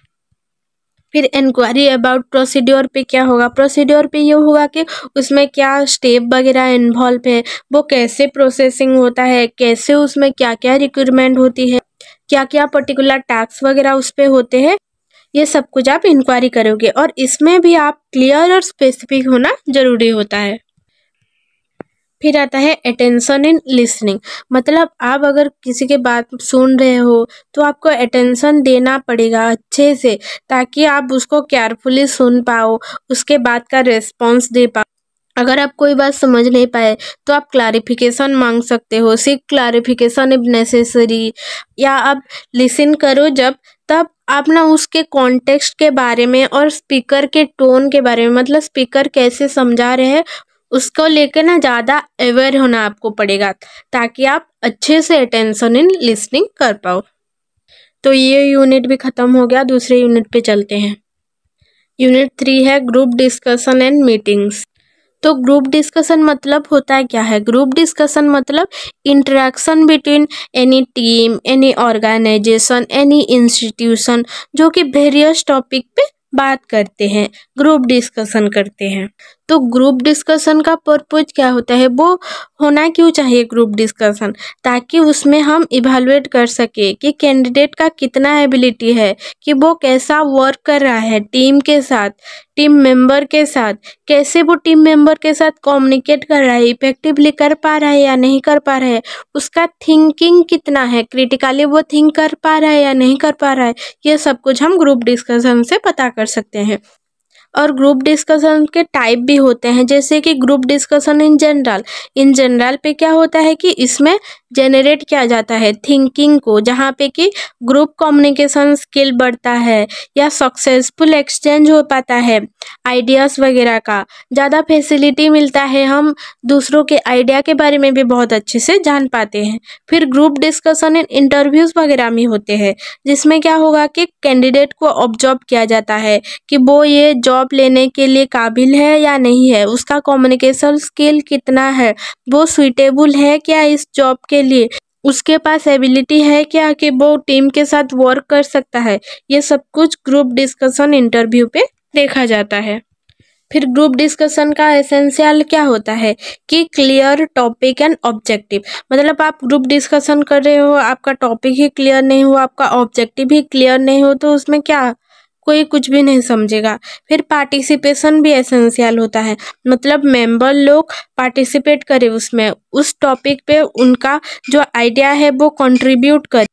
[SPEAKER 1] फिर इंक्वायरी अबाउट प्रोसीड्योर पे क्या होगा? प्रोसीड्योर पे ये होगा कि उसमें क्या स्टेप वगैरह इन्वॉल्व है, वो कैसे प्रोसेसिंग होता है, कैसे उसमें क्या क्या रिक्वायरमेंट होती है, क्या क्या पर्टिकुलर टैक्स वगैरह उस पर होते हैं, ये सब कुछ आप इंक्वायरी करोगे। और इसमें भी आप क्लियर और स्पेसिफिक होना ज़रूरी होता है। फिर आता है अटेंशन इन लिसनिंग, मतलब आप अगर किसी के बात सुन रहे हो तो आपको अटेंशन देना पड़ेगा अच्छे से, ताकि आप उसको केयरफुली सुन पाओ, उसके बात का रिस्पॉन्स दे पाओ। अगर आप कोई बात समझ नहीं पाए तो आप क्लैरिफिकेशन मांग सकते हो, सीक क्लैरिफिकेशन इफ नेसेसरी, या आप लिसन करो जब तब आप ना उसके कॉन्टेक्स्ट के बारे में और स्पीकर के टोन के बारे में, मतलब स्पीकर कैसे समझा रहे हैं उसको लेकर ना ज़्यादा अवेयर होना आपको पड़ेगा, ताकि आप अच्छे से अटेंशन इन लिसनिंग कर पाओ। तो ये यूनिट भी ख़त्म हो गया। दूसरे यूनिट पे चलते हैं। यूनिट 3 है ग्रुप डिस्कशन एंड मीटिंग्स। तो ग्रुप डिस्कशन मतलब होता है क्या है? ग्रुप डिस्कशन मतलब interaction between any team, any organisation, any institution, जो कि वेरियस टॉपिक पे बात करते हैं, ग्रुप डिस्कशन करते हैं। तो ग्रुप डिस्कशन का पर्पज क्या होता है, वो होना क्यों चाहिए ग्रुप डिस्कशन, ताकि उसमें हम इवैल्यूएट कर सके कि कैंडिडेट का कितना एबिलिटी है, कि वो कैसा वर्क कर रहा है टीम के साथ, टीम मेंबर के साथ, कैसे वो टीम मेंबर के साथ कम्युनिकेट कर रहा है, इफेक्टिवली कर पा रहा है या नहीं कर पा रहा है, उसका थिंकिंग कितना है, क्रिटिकली वो थिंक कर पा रहा है या नहीं कर पा रहा है। ये सब कुछ हम ग्रुप डिस्कशन से पता कर सकते हैं। और ग्रुप डिस्कशन के टाइप भी होते हैं, जैसे कि ग्रुप डिस्कशन इन जनरल पे क्या होता है कि इसमें जनरेट किया जाता है थिंकिंग को, जहाँ पे कि ग्रुप कम्युनिकेशन स्किल बढ़ता है या सक्सेसफुल एक्सचेंज हो पाता है, आइडियाज़ वगैरह का ज़्यादा फैसिलिटी मिलता है, हम दूसरों के आइडिया के बारे में भी बहुत अच्छे से जान पाते हैं। फिर ग्रुप डिस्कशन इन इंटरव्यूज़ वगैरह में होते हैं, जिसमें क्या होगा कि कैंडिडेट को ऑब्जर्व किया जाता है कि वो ये जॉब लेने के लिए काबिल है या नहीं है, उसका कम्युनिकेशन स्किल कितना है, वो सुइटेबल है क्या इस जॉब के लिए, उसके पास एबिलिटी है क्या कि वो टीम के साथ वर्क कर सकता है। ये सब कुछ ग्रुप डिस्कशन इंटरव्यू पे देखा जाता है। फिर ग्रुप डिस्कशन का एसेंशियल क्या होता है कि क्लियर टॉपिक एंड ऑब्जेक्टिव, मतलब आप ग्रुप डिस्कशन कर रहे हो, आपका टॉपिक ही क्लियर नहीं हो, आपका ऑब्जेक्टिव ही क्लियर नहीं हो, तो उसमें क्या कोई कुछ भी नहीं समझेगा। फिर पार्टिसिपेशन भी एसेंशियल होता है, मतलब मेंबर लोग पार्टिसिपेट करें उसमें, उस टॉपिक पे उनका जो आइडिया है वो कंट्रीब्यूट करे।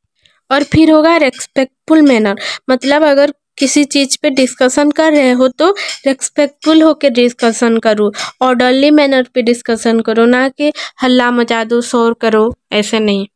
[SPEAKER 1] और फिर होगा रेस्पेक्टफुल मैनर, मतलब अगर किसी चीज़ पे डिस्कशन कर रहे हो तो रेस्पेक्टफुल होकर डिस्कशन करो, ऑर्डरली मैनर पे डिस्कशन करो, ना कि हल्ला मचा दो, शोर करो, ऐसे नहीं।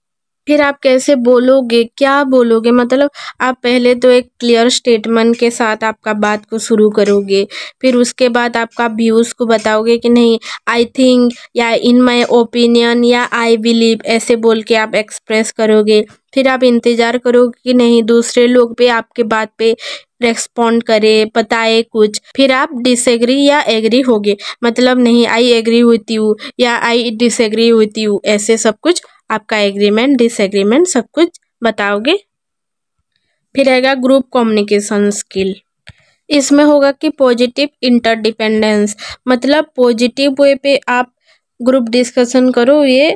[SPEAKER 1] फिर आप कैसे बोलोगे, क्या बोलोगे, मतलब आप पहले तो एक क्लियर स्टेटमेंट के साथ आपका बात को शुरू करोगे, फिर उसके बाद आपका व्यूज़ को बताओगे कि नहीं आई थिंक या इन माय ओपिनियन या आई बिलीव, ऐसे बोल के आप एक्सप्रेस करोगे। फिर आप इंतज़ार करोगे कि नहीं दूसरे लोग भी आपके बात पे रेस्पॉन्ड करे, बताए कुछ, फिर आप डिसएग्री या एग्री होगे, मतलब नहीं आई एग्री विथ यू या आई डिसएग्री विथ यू, ऐसे सब कुछ आपका एग्रीमेंट डिसएग्रीमेंट सब कुछ बताओगे। फिर आएगा ग्रुप कम्युनिकेशन स्किल, इसमें होगा कि पॉजिटिव इंटरडिपेंडेंस, मतलब पॉजिटिव वे पे आप ग्रुप डिस्कशन करो, ये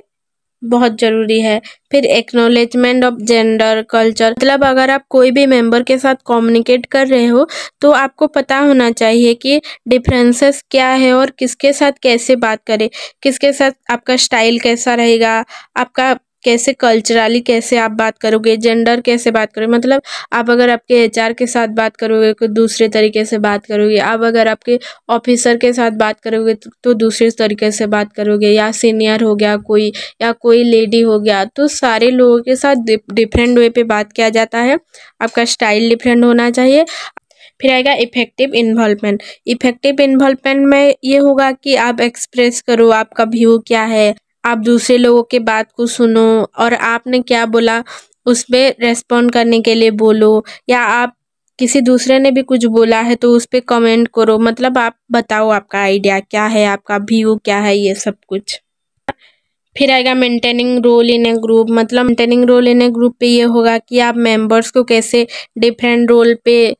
[SPEAKER 1] बहुत ज़रूरी है। फिर एक्नॉलेजमेंट ऑफ जेंडर कल्चर, मतलब अगर आप कोई भी मेंबर के साथ कम्युनिकेट कर रहे हो तो आपको पता होना चाहिए कि डिफरेंसेस क्या है और किसके साथ कैसे बात करें, किसके साथ आपका स्टाइल कैसा रहेगा, आपका कैसे कल्चरली कैसे आप बात करोगे, जेंडर कैसे बात करोगे, मतलब आप अगर आपके एचआर के साथ बात करोगे तो दूसरे तरीके से बात करोगे, आप अगर आपके ऑफिसर के साथ बात करोगे तो दूसरे तरीके से बात करोगे, या सीनियर हो गया कोई या कोई लेडी हो गया, तो सारे लोगों के साथ डिफरेंट वे पे बात किया जाता है, आपका स्टाइल डिफरेंट होना चाहिए। फिर आएगा इफेक्टिव इन्वॉल्वमेंट, इफेक्टिव इन्वॉल्वमेंट में ये होगा कि आप एक्सप्रेस करो आपका व्यू क्या है, आप दूसरे लोगों के बात को सुनो और आपने क्या बोला उस पर रेस्पॉन्ड करने के लिए बोलो, या आप किसी दूसरे ने भी कुछ बोला है तो उस पर कमेंट करो, मतलब आप बताओ आपका आइडिया क्या है, आपका व्यू क्या है, ये सब कुछ। फिर आएगा maintaining role in a group, मतलब maintaining role in a group पे ये होगा कि आप मेंबर्स को कैसे डिफरेंट रोल पे,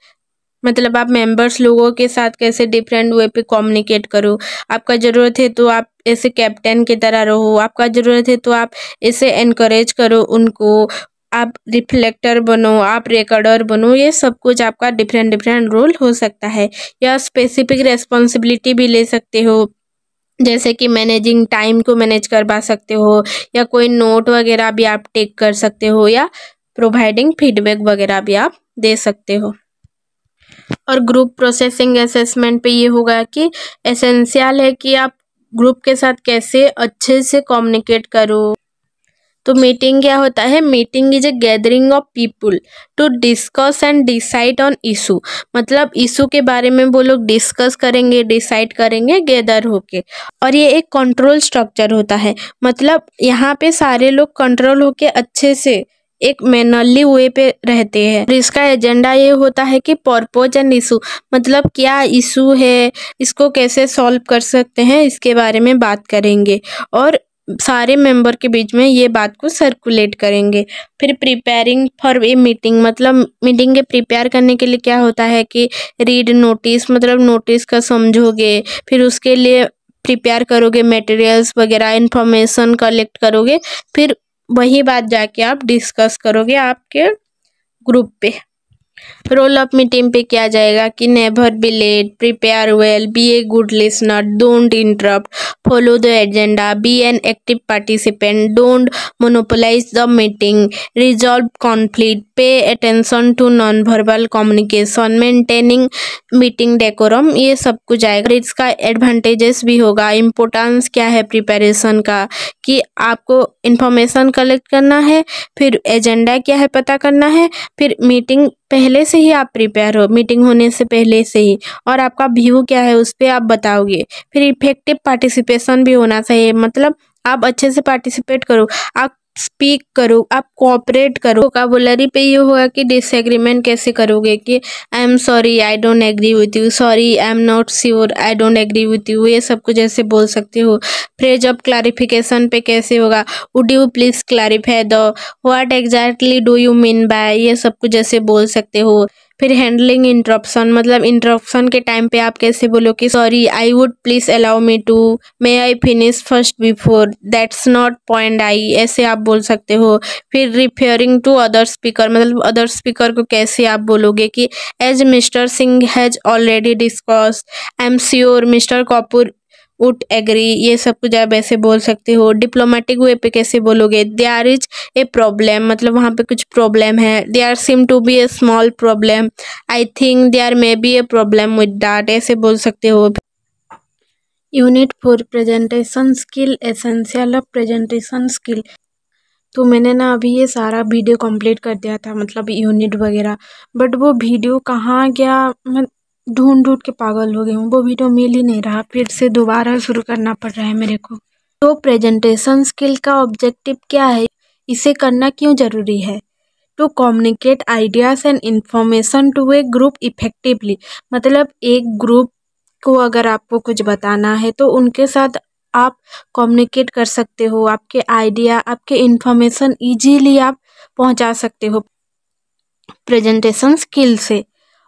[SPEAKER 1] मतलब आप मेंबर्स लोगों के साथ कैसे डिफरेंट वे पे कम्युनिकेट करो, आपका ज़रूरत है तो आप ऐसे कैप्टन की तरह रहो, आपका ज़रूरत है तो आप ऐसे एनकरेज करो उनको, आप रिफ्लेक्टर बनो, आप रिकॉर्डर बनो, ये सब कुछ आपका डिफरेंट रोल हो सकता है। या स्पेसिफिक रेस्पॉन्सिबिलिटी भी ले सकते हो, जैसे कि मैनेजिंग टाइम को मैनेज करवा सकते हो, या कोई नोट वगैरह भी आप टेक कर सकते हो, या प्रोवाइडिंग फीडबैक वगैरह भी आप दे सकते हो। और ग्रुप प्रोसेसिंग असेसमेंट पे ये होगा कि एसेंशियल है कि आप ग्रुप के साथ कैसे अच्छे से कम्युनिकेट करो। तो मीटिंग क्या होता है, meeting is a gathering of people to discuss and decide on issue, मतलब इशू के बारे में वो लोग डिस्कस करेंगे, डिसाइड करेंगे गैदर होके। और ये एक कंट्रोल स्ट्रक्चर होता है, मतलब यहाँ पे सारे लोग कंट्रोल होके अच्छे से एक मैनरली वे पे रहते हैं। और इसका एजेंडा ये होता है कि पर्पज एंड इशू, मतलब क्या इशू है, इसको कैसे सॉल्व कर सकते हैं, इसके बारे में बात करेंगे। और सारे मेंबर के बीच में ये बात को सर्कुलेट करेंगे। फिर प्रिपेयरिंग फॉर ए मीटिंग, मतलब मीटिंग के प्रिपेयर करने के लिए क्या होता है कि रीड नोटिस, मतलब नोटिस का समझोगे, फिर उसके लिए प्रिपेयर करोगे मटेरियल्स वगैरह, इंफॉर्मेशन कलेक्ट करोगे, फिर वही बात जाके आप डिस्कस करोगे आपके ग्रुप पे। रोल ऑफ मीटिंग पे क्या जाएगा कि never be late, prepare well, be a good listener, don't interrupt, follow the agenda, be an active participant, don't monopolise the meeting, resolve conflict, pay attention to non verbal communication, maintaining meeting decorum, ये सब कुछ आएगा। इसका advantages भी होगा। Importance क्या है preparation का कि आपको इंफॉर्मेशन कलेक्ट करना है, फिर एजेंडा क्या है पता करना है, फिर मीटिंग पहले से ही आप प्रिपेयर हो, मीटिंग होने से पहले से ही, और आपका व्यू क्या है उस पर आप बताओगे। फिर इफेक्टिव पार्टिसिपेशन भी होना चाहिए, मतलब आप अच्छे से पार्टिसिपेट करो, आप स्पीक करो, आप कोऑपरेट करो। वोकाबुलरी पे ये होगा कि डिसएग्रीमेंट कैसे करोगे कि I am sorry, I don't agree with you, sorry, I am not sure, I don't agree with you, ये सब कुछ ऐसे बोल सकते हो। फ्रेज ऑफ क्लैरिफिकेशन पे कैसे होगा, would you please clarify the, what exactly do you mean by, ये सब कुछ ऐसे बोल सकते हो। फिर हैंडलिंग इंटरप्शन, मतलब इंटरप्शन के टाइम पे आप कैसे बोलो कि sorry, I would please allow me to, may I finish first before, that's not point I, ऐसे आप बोल सकते हो। फिर रिफेयरिंग टू अदर स्पीकर, मतलब अदर स्पीकर को कैसे आप बोलोगे कि as mister Singh has already discuss, I am sure mister Kapoor would agree, ये सब कुछ आप ऐसे बोल सकते हो। डिप्लोमेटिक वे पे कैसे बोलोगे, देयर इज ए प्रॉब्लम, मतलब वहाँ पे कुछ प्रॉब्लम है, there seem to be a small problem, I think there may be a problem with that, ऐसे बोल सकते हो। Unit 4 presentation skill, essential of presentation skill. तो मैंने ना अभी ये सारा वीडियो कंप्लीट कर दिया था, मतलब यूनिट वगैरह, बट वो वीडियो कहाँ गया, मैं ढूंढ ढूंढ के पागल हो गई हूँ, वो वीडियो मिल ही नहीं रहा, फिर से दोबारा शुरू करना पड़ रहा है मेरे को। तो प्रेजेंटेशन स्किल का ऑब्जेक्टिव क्या है, इसे करना क्यों जरूरी है? To communicate ideas and information to a group effectively, मतलब एक ग्रुप को अगर आपको कुछ बताना है तो उनके साथ आप कम्युनिकेट कर सकते हो, आपके आइडिया, आपके इंफॉर्मेशन इजीली आप पहुंचा सकते हो प्रेजेंटेशन स्किल से।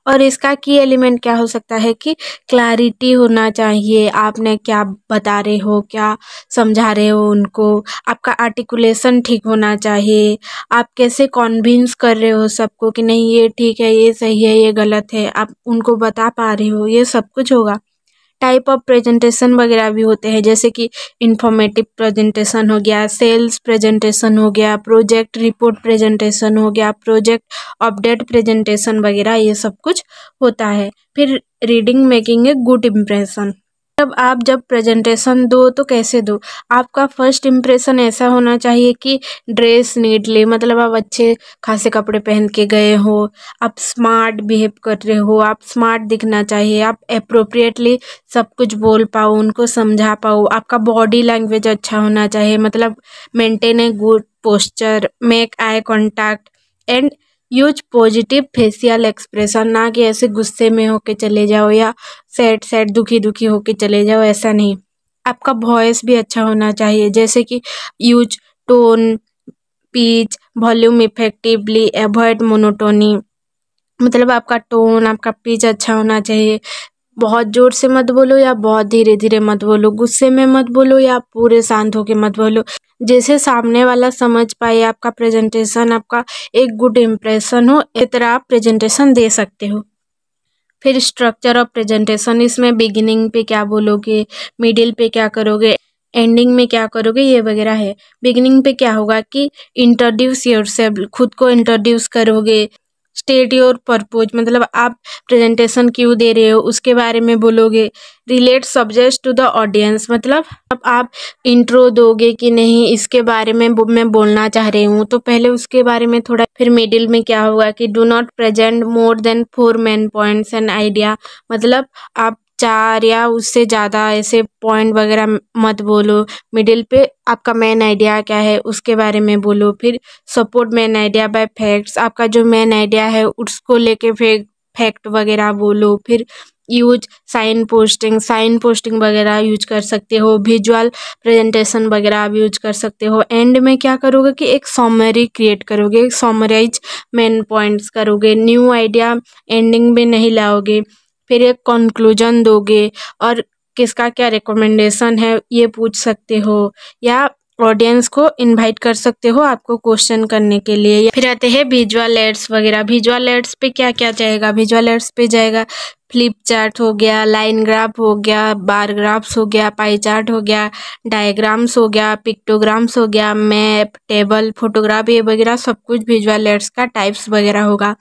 [SPEAKER 1] और इसका की एलिमेंट क्या हो सकता है कि क्लैरिटी होना चाहिए, आपने क्या बता रहे हो, क्या समझा रहे हो उनको, आपका आर्टिकुलेशन ठीक होना चाहिए, आप कैसे कन्विंस कर रहे हो सबको कि नहीं ये ठीक है, ये सही है, ये गलत है, आप उनको बता पा रहे हो, ये सब कुछ होगा। टाइप ऑफ प्रेजेंटेशन वगैरह भी होते हैं, जैसे कि इंफॉर्मेटिव प्रेजेंटेशन हो गया, सेल्स प्रेजेंटेशन हो गया, प्रोजेक्ट रिपोर्ट प्रेजेंटेशन हो गया, प्रोजेक्ट अपडेट प्रेजेंटेशन वगैरह, ये सब कुछ होता है। फिर reading making a good impression, जब प्रेजेंटेशन दो तो कैसे दो, आपका फर्स्ट इम्प्रेशन ऐसा होना चाहिए कि ड्रेस नीटली, मतलब आप अच्छे खासे कपड़े पहन के गए हो, आप स्मार्ट बिहेव कर रहे हो, आप स्मार्ट दिखना चाहिए, आप अप्रोप्रिएटली सब कुछ बोल पाओ, उनको समझा पाओ, आपका बॉडी लैंग्वेज अच्छा होना चाहिए, मतलब maintain a good posture, make eye contact and use positive facial expression, ना कि ऐसे गुस्से में होके चले जाओ या सैड सैड दुखी दुखी होके चले जाओ, ऐसा नहीं। आपका वॉइस भी अच्छा होना चाहिए, जैसे कि use tone, pitch, volume effectively, avoid monotony, मतलब आपका टोन, आपका पिच अच्छा होना चाहिए, बहुत जोर से मत बोलो या बहुत धीरे धीरे मत बोलो, गुस्से में मत बोलो या पूरे शांत होके मत बोलो, जैसे सामने वाला समझ पाए आपका प्रेजेंटेशन, आपका एक गुड इम्प्रेशन हो, इस तरह आप प्रेजेंटेशन दे सकते हो। फिर स्ट्रक्चर ऑफ प्रेजेंटेशन, इसमें बिगिनिंग पे क्या बोलोगे, मिडिल पे क्या करोगे, एंडिंग में क्या करोगे, ये वगैरह है। बिगिनिंग पे क्या होगा कि इंट्रोड्यूस योरसेल्फ, खुद को इंट्रोड्यूस करोगे, स्टेट योर पर्पज, मतलब आप प्रेजेंटेशन क्यों दे रहे हो उसके बारे में बोलोगे, relate subject to the audience, मतलब अब आप इंट्रो दोगे कि नहीं इसके बारे में मैं बोलना चाह रही हूँ तो पहले उसके बारे में थोड़ा। फिर मिडिल में क्या होगा कि do not present more than 4 main points and idea, मतलब आप 4 या उससे ज़्यादा ऐसे पॉइंट वगैरह मत बोलो, मिडिल पे आपका मेन आइडिया क्या है उसके बारे में बोलो। फिर support main idea by facts, आपका जो मेन आइडिया है उसको लेके फैक्ट वगैरह बोलो। फिर यूज साइन पोस्टिंग वगैरह यूज कर सकते हो, विजुअल प्रेजेंटेशन वगैरह आप यूज कर सकते हो। एंड में क्या करोगे कि एक समरी क्रिएट करोगे, एक समराइज मेन पॉइंट्स करोगे, न्यू आइडिया एंडिंग में नहीं लाओगे, फिर एक कंक्लूजन दोगे और किसका क्या रिकमेंडेशन है ये पूछ सकते हो, या ऑडियंस को इनवाइट कर सकते हो आपको क्वेश्चन करने के लिए। फिर आते हैं विजुअल एड्स वगैरह। विजुअल एड्स पे क्या क्या जाएगा? विजुअल एड्स पे जाएगा फ्लिप चार्ट हो गया, लाइन ग्राफ हो गया, बार ग्राफ्स हो गया, पाई चार्ट हो गया, डायग्राम्स हो गया, पिक्टोग्राम्स हो गया, मैप, टेबल, फोटोग्राफ, ये वगैरह सब कुछ विजुअल एड्स का टाइप्स वगैरह होगा।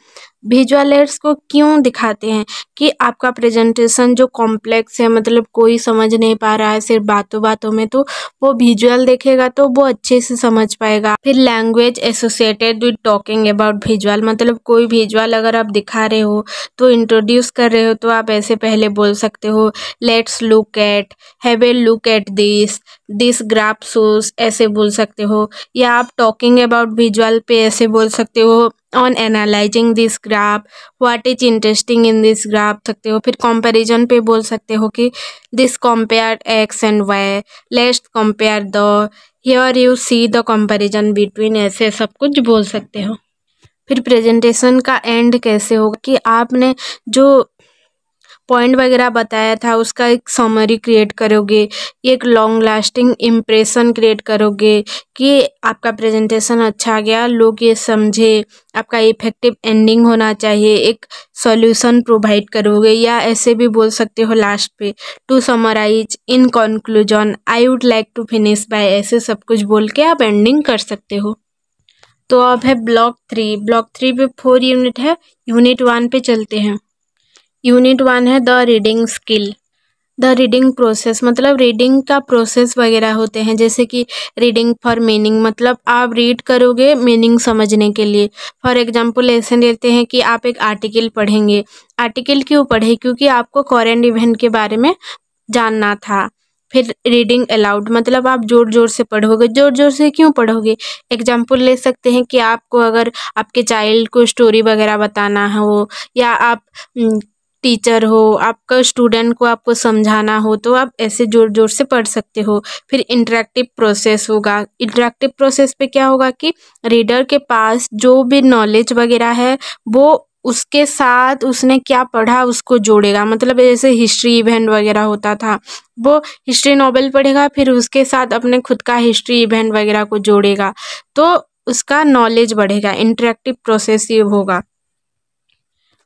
[SPEAKER 1] विजुअल एड्स को क्यों दिखाते हैं कि आपका प्रेजेंटेशन जो कॉम्प्लेक्स है, मतलब कोई समझ नहीं पा रहा है सिर्फ बातों बातों में, तो वो विजुअल देखेगा तो वो अच्छे से समझ पाएगा। फिर language associated with talking about visual, मतलब कोई विजुअल अगर आप दिखा रहे हो तो इंट्रोड्यूस कर रहे हो तो आप ऐसे पहले बोल सकते हो, let's look at, have a look at this graph shows, ऐसे बोल सकते हो। या आप टॉकिंग अबाउट विजुअल पे ऐसे बोल सकते हो, on analysing this graph, what is interesting in this graph सकते हो। फिर कंपैरिजन पे बोल सकते हो कि this compare X and Y, let's compare the, here you see the comparison between, ऐसे सब कुछ बोल सकते हो। फिर प्रेजेंटेशन का एंड कैसे होगा कि आपने जो पॉइंट वगैरह बताया था उसका एक समरी क्रिएट करोगे, एक लॉन्ग लास्टिंग इम्प्रेशन क्रिएट करोगे कि आपका प्रेजेंटेशन अच्छा गया, लोग ये समझे, आपका इफेक्टिव एंडिंग होना चाहिए, एक सॉल्यूशन प्रोवाइड करोगे। या ऐसे भी बोल सकते हो लास्ट पे, to summarise in conclusion I would like to finish by, ऐसे सब कुछ बोल के आप एंडिंग कर सकते हो। तो अब है ब्लॉक 3। ब्लॉक 3 पे 4 यूनिट है। यूनिट 1 पे चलते हैं। यूनिट 1 है the reading skill. The reading process, मतलब रीडिंग का प्रोसेस वगैरह होते हैं, जैसे कि रीडिंग फॉर मीनिंग, मतलब आप रीड करोगे मीनिंग समझने के लिए। फॉर एग्जांपल ऐसे लेते हैं कि आप एक आर्टिकल पढ़ेंगे। आर्टिकल क्यों पढ़े? क्योंकि आपको करंट इवेंट के बारे में जानना था। फिर रीडिंग अलाउड, मतलब आप जोर जोर से पढ़ोगे। जोर जोर से क्यों पढ़ोगे? एग्जाम्पल ले सकते हैं कि आपको अगर आपके चाइल्ड को स्टोरी वगैरह बताना हो, या आप टीचर हो, आपका स्टूडेंट को आपको समझाना हो, तो आप ऐसे जोर जोर से पढ़ सकते हो। फिर इंटरेक्टिव प्रोसेस होगा। इंटरेक्टिव प्रोसेस पे क्या होगा कि रीडर के पास जो भी नॉलेज वगैरह है वो उसके साथ उसने क्या पढ़ा उसको जोड़ेगा। मतलब जैसे हिस्ट्री इवेंट वगैरह होता था, वो हिस्ट्री नॉवेल पढ़ेगा, फिर उसके साथ अपने खुद का हिस्ट्री इवेंट वगैरह को जोड़ेगा, तो उसका नॉलेज बढ़ेगा। इंटरेक्टिव प्रोसेस ये होगा।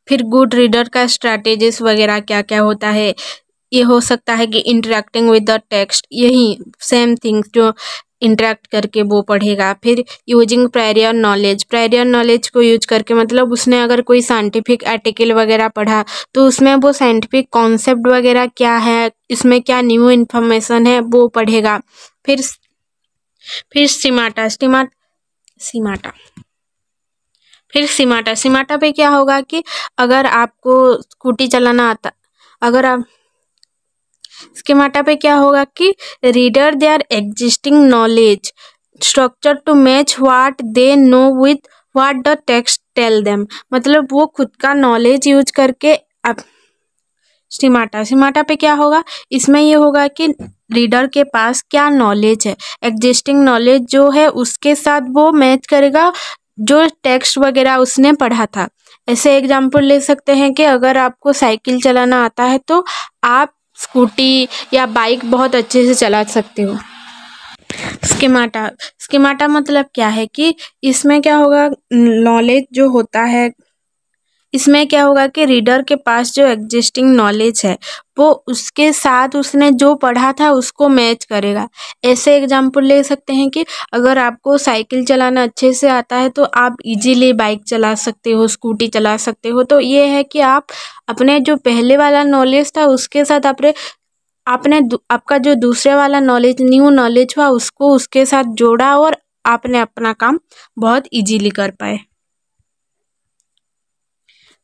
[SPEAKER 1] फिर गुड रीडर का स्ट्रैटेजीज वगैरह क्या क्या होता है, ये हो सकता है कि इंटरेक्टिंग विद द टेक्स्ट, यही सेम थिंग्स जो इंटरेक्ट करके वो पढ़ेगा। फिर यूजिंग प्रायर नॉलेज को यूज करके, मतलब उसने अगर कोई साइंटिफिक आर्टिकल वगैरह पढ़ा तो उसमें वो साइंटिफिक कॉन्सेप्ट वगैरह क्या है, इसमें क्या न्यू इन्फॉर्मेशन है, वो पढ़ेगा। फिर सिमाटा पे क्या होगा कि अगर आपको स्कूटी चलाना आता, अगर आप स्कीमाटा पे क्या होगा कि reader there existing knowledge structure to match what they know with what the text tell them, मतलब वो खुद का नॉलेज यूज करके अब सिमाटा पे क्या होगा, इसमें ये होगा कि रीडर के पास क्या नॉलेज है, एग्जिस्टिंग नॉलेज जो है उसके साथ वो मैच करेगा जो टेक्स्ट वगैरह उसने पढ़ा था। ऐसे एग्जाम्पल ले सकते हैं कि अगर आपको साइकिल चलाना आता है तो आप स्कूटी या बाइक बहुत अच्छे से चला सकते हो। स्कीमाटा मतलब क्या है कि इसमें क्या होगा, नॉलेज जो होता है, इसमें क्या होगा कि रीडर के पास जो एग्जिस्टिंग नॉलेज है वो उसके साथ उसने जो पढ़ा था उसको मैच करेगा। ऐसे एग्जाम्पल ले सकते हैं कि अगर आपको साइकिल चलाना अच्छे से आता है तो आप इजीली बाइक चला सकते हो, स्कूटी चला सकते हो। तो ये है कि आप अपने जो पहले वाला नॉलेज था उसके साथ आपने आपका जो दूसरे वाला नॉलेज, न्यू नॉलेज हुआ, उसको उसके साथ जोड़ा और आपने अपना काम बहुत इजीली कर पाए।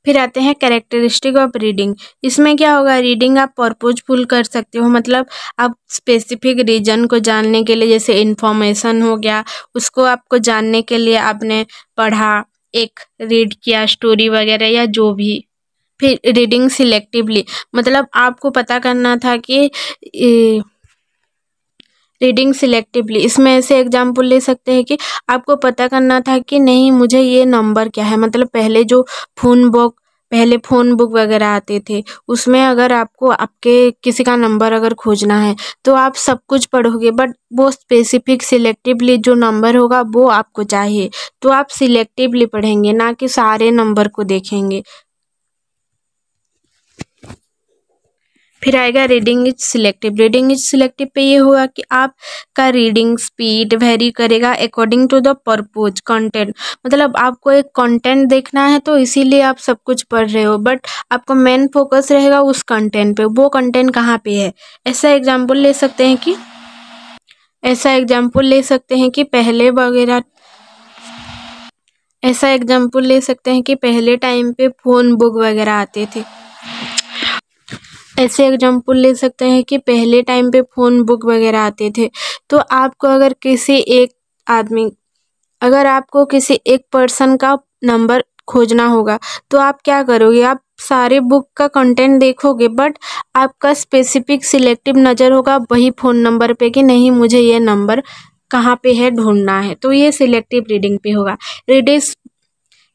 [SPEAKER 1] फिर आते हैं कैरेक्टरिस्टिक ऑफ रीडिंग। इसमें क्या होगा, रीडिंग आप पर्पजफुल कर सकते हो, मतलब आप स्पेसिफिक रीजन को जानने के लिए, जैसे इन्फॉर्मेशन हो गया, उसको आपको जानने के लिए आपने पढ़ा, एक रीड किया, स्टोरी वगैरह या जो भी। फिर रीडिंग सिलेक्टिवली, मतलब आपको पता करना था कि रीडिंग सिलेक्टिवली, इसमें ऐसे एग्जाम्पल ले सकते हैं कि आपको पता करना था कि नहीं मुझे ये नंबर क्या है, मतलब पहले फ़ोन बुक वगैरह आते थे, उसमें अगर आपको आपके किसी का नंबर अगर खोजना है तो आप सब कुछ पढ़ोगे, बट वो स्पेसिफिक सिलेक्टिवली जो नंबर होगा वो आपको चाहिए, तो आप सिलेक्टिवली पढ़ेंगे, ना कि सारे नंबर को देखेंगे। फिर आएगा reading is selective. Reading is selective पे ये होगा कि आपका रीडिंग स्पीड वेरी करेगा according to the purpose content, मतलब आपको एक कंटेंट देखना है तो इसीलिए आप सब कुछ पढ़ रहे हो, बट आपको मेन फोकस रहेगा उस कंटेंट पे, वो कंटेंट कहाँ पे है। ऐसा एग्जाम्पल ले सकते हैं कि पहले टाइम पे फ़ोन बुक वगैरह आते थे। ऐसे एग्जाम्पल ले सकते हैं कि पहले टाइम पे फ़ोन बुक वगैरह आते थे, तो आपको अगर किसी एक पर्सन का नंबर खोजना होगा तो आप क्या करोगे, आप सारे बुक का कंटेंट देखोगे, बट आपका स्पेसिफिक सिलेक्टिव नज़र होगा वही फ़ोन नंबर पे कि नहीं मुझे ये नंबर कहाँ पे है ढूंढना है, तो ये सिलेक्टिव रीडिंग पे होगा।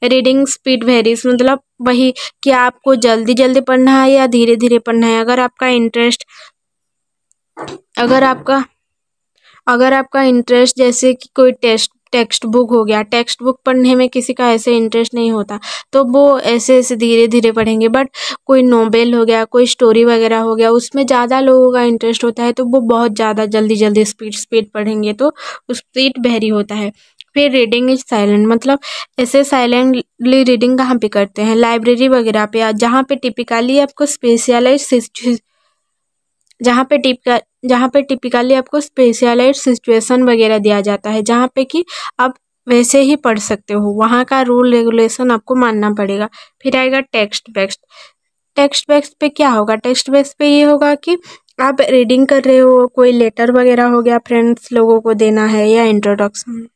[SPEAKER 1] रीडिंग स्पीड वेरीज, मतलब वही कि आपको जल्दी जल्दी पढ़ना है या धीरे धीरे पढ़ना है। अगर आपका इंटरेस्ट जैसे कि कोई टेक्स्ट बुक हो गया, टेक्स्ट बुक पढ़ने में किसी का ऐसे इंटरेस्ट नहीं होता तो वो ऐसे ऐसे धीरे धीरे पढ़ेंगे, बट कोई नोवेल हो गया, कोई स्टोरी वगैरह हो गया, उसमें ज़्यादा लोगों का इंटरेस्ट होता है तो वो बहुत ज़्यादा जल्दी जल्दी स्पीड पढ़ेंगे, तो स्पीड वेरी होता है। फिर रीडिंग इज साइलेंट, मतलब ऐसे साइलेंटली रीडिंग कहाँ पे करते हैं, लाइब्रेरी वगैरह पे, जहाँ पे टिपिकली आपको स्पेशलाइज्ड सिचुएशन वगैरह दिया जाता है, जहाँ पे कि आप वैसे ही पढ़ सकते हो, वहाँ का रूल रेगुलेशन आपको मानना पड़ेगा। फिर आएगा टेक्स्ट बेस्ड पे क्या होगा, टेक्स्ट बेस्ड पे ये होगा कि आप रीडिंग कर रहे हो, कोई लेटर वगैरह हो गया, फ्रेंड्स लोगों को देना है या इंट्रोडक्शन।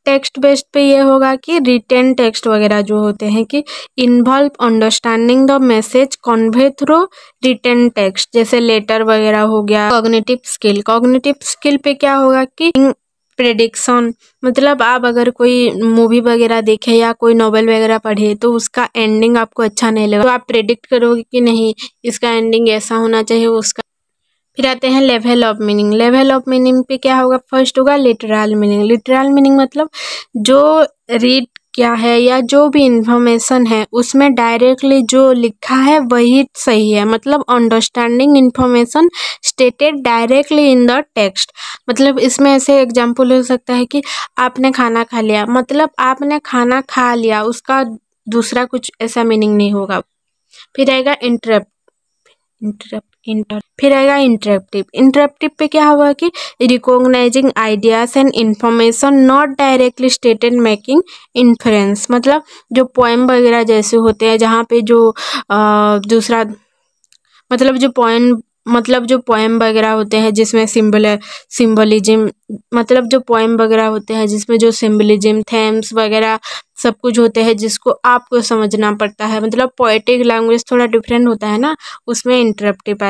[SPEAKER 1] टेक्स्ट बेस्ड पे ये होगा कि रिटेन टेक्स्ट वगैरह जो होते हैं कि involve understanding the message convey through written text, जैसे लेटर वगैरह हो गया। कॉग्निटिव स्किल पे क्या होगा कि प्रेडिक्शन, मतलब आप अगर कोई मूवी वगैरह देखे या कोई नॉवेल वगैरह पढ़े तो उसका एंडिंग आपको अच्छा नहीं लगा तो आप प्रेडिक्ट करोगे कि नहीं इसका एंडिंग ऐसा होना चाहिए उसका। फिर आते हैं लेवल ऑफ मीनिंग पे क्या होगा, फर्स्ट होगा लिटरल मीनिंग मतलब जो रीड क्या है या जो भी इंफॉर्मेशन है उसमें डायरेक्टली जो लिखा है वही सही है, मतलब understanding information stated directly in the text, मतलब इसमें ऐसे एग्जांपल हो सकता है कि आपने खाना खा लिया, मतलब आपने खाना खा लिया, उसका दूसरा कुछ ऐसा मीनिंग नहीं होगा। फिर आएगा इंटरप्टिव पे क्या हुआ कि recognising ideas and information not directly stated making inference, मतलब जो पोएम वगैरह जैसे होते हैं जहाँ पे जो दूसरा मतलब जो पोएम वगैरह होते हैं जिसमें सिंबलिज्म, मतलब जो पोएम वगैरह होते हैं जिसमें जो सिंबलिज्म थेम्स वगैरह सब कुछ होते हैं जिसको आपको समझना पड़ता है, मतलब पोएटिक लैंग्वेज थोड़ा डिफरेंट होता है ना, उसमें इंटरप्टिव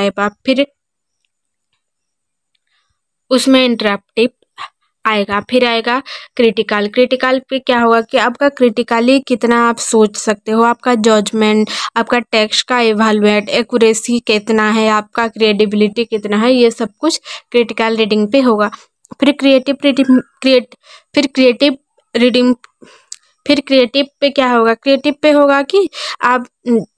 [SPEAKER 1] आएगा। फिर आएगा क्रिटिकल पे क्या होगा कि आपका क्रिटिकली कितना आप सोच सकते हो, आपका जजमेंट, आपका टेक्स्ट का इवैल्यूएट, एक्यूरेसी कितना है, आपका क्रेडिबिलिटी कितना है, ये सब कुछ क्रिटिकल रीडिंग पे होगा। फिर क्रिएटिव पे क्या होगा, क्रिएटिव पे होगा कि आप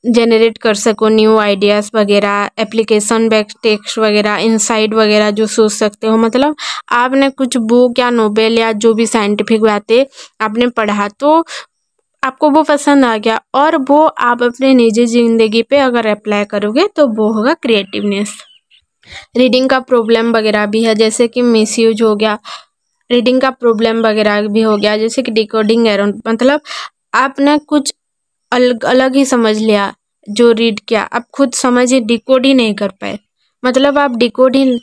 [SPEAKER 1] जनरेट कर सको न्यू आइडियाज़ वगैरह, एप्लीकेशन बैक टेक्स्ट वगैरह, इनसाइट वगैरह जो सोच सकते हो, मतलब आपने कुछ बुक या नोवेल या जो भी साइंटिफिक बातें आपने पढ़ा तो आपको वो पसंद आ गया और वो आप अपने निजी ज़िंदगी पे अगर अप्लाई करोगे तो वो होगा क्रिएटिवनेस। रीडिंग का प्रॉब्लम वगैरह भी है, जैसे कि मिसयूज हो गया, रीडिंग का प्रॉब्लम वगैरह भी हो गया, जैसे कि डिकोडिंग एरर, मतलब आपने कुछ अलग ही समझ लिया जो रीड किया, आप खुद समझिए डिकोड ही नहीं कर पाए, मतलब आप डिकोड ही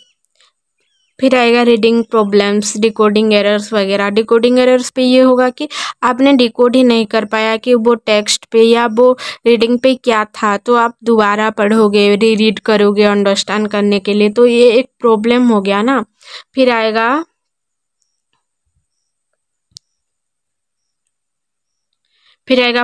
[SPEAKER 1] फिर आएगा रीडिंग प्रॉब्लम्स, डिकोडिंग एरर्स वगैरह। डिकोडिंग एरर्स पे ये होगा कि आपने डिकोड ही नहीं कर पाया कि वो टेक्स्ट पे या वो रीडिंग पे क्या था, तो आप दोबारा पढ़ोगे, रीड करोगे अंडरस्टैंड करने के लिए, तो ये एक प्रॉब्लम हो गया ना। फिर आएगा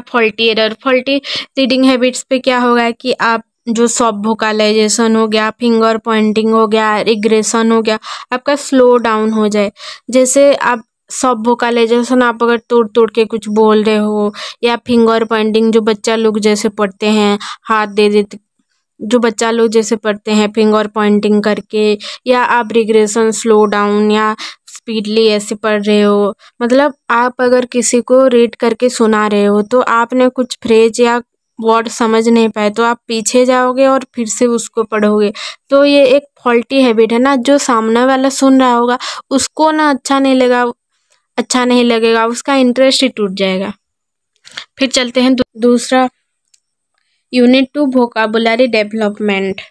[SPEAKER 1] faulty error. Faulty reading habits पे क्या होगा कि आप जो सॉफ्ट वोकलाइजेशन हो गया, फिंगर पॉइंटिंग हो गया, रिग्रेशन हो गया, आपका स्लो डाउन हो जाए। जैसे आप सॉफ्ट वोकलाइजेशन आप अगर तोड़ तोड़ के कुछ बोल रहे हो, या फिंगर पॉइंटिंग जो बच्चा लोग जैसे पढ़ते हैं, हाथ दे देते, जो बच्चा लोग जैसे पढ़ते हैं फिंगर पॉइंटिंग करके, या आप रिग्रेशन स्लो डाउन या स्पीडली ऐसे पढ़ रहे हो। मतलब आप अगर किसी को रीड करके सुना रहे हो तो आपने कुछ फ्रेज या वर्ड समझ नहीं पाए तो आप पीछे जाओगे और फिर से उसको पढ़ोगे, तो ये एक फॉल्टी हैबिट है ना। जो सामने वाला सुन रहा होगा उसको ना अच्छा नहीं लगेगा, उसका इंटरेस्ट ही टूट जाएगा। फिर चलते हैं दूसरा, यूनिट 2 वोकाबुलरी डेवलपमेंट।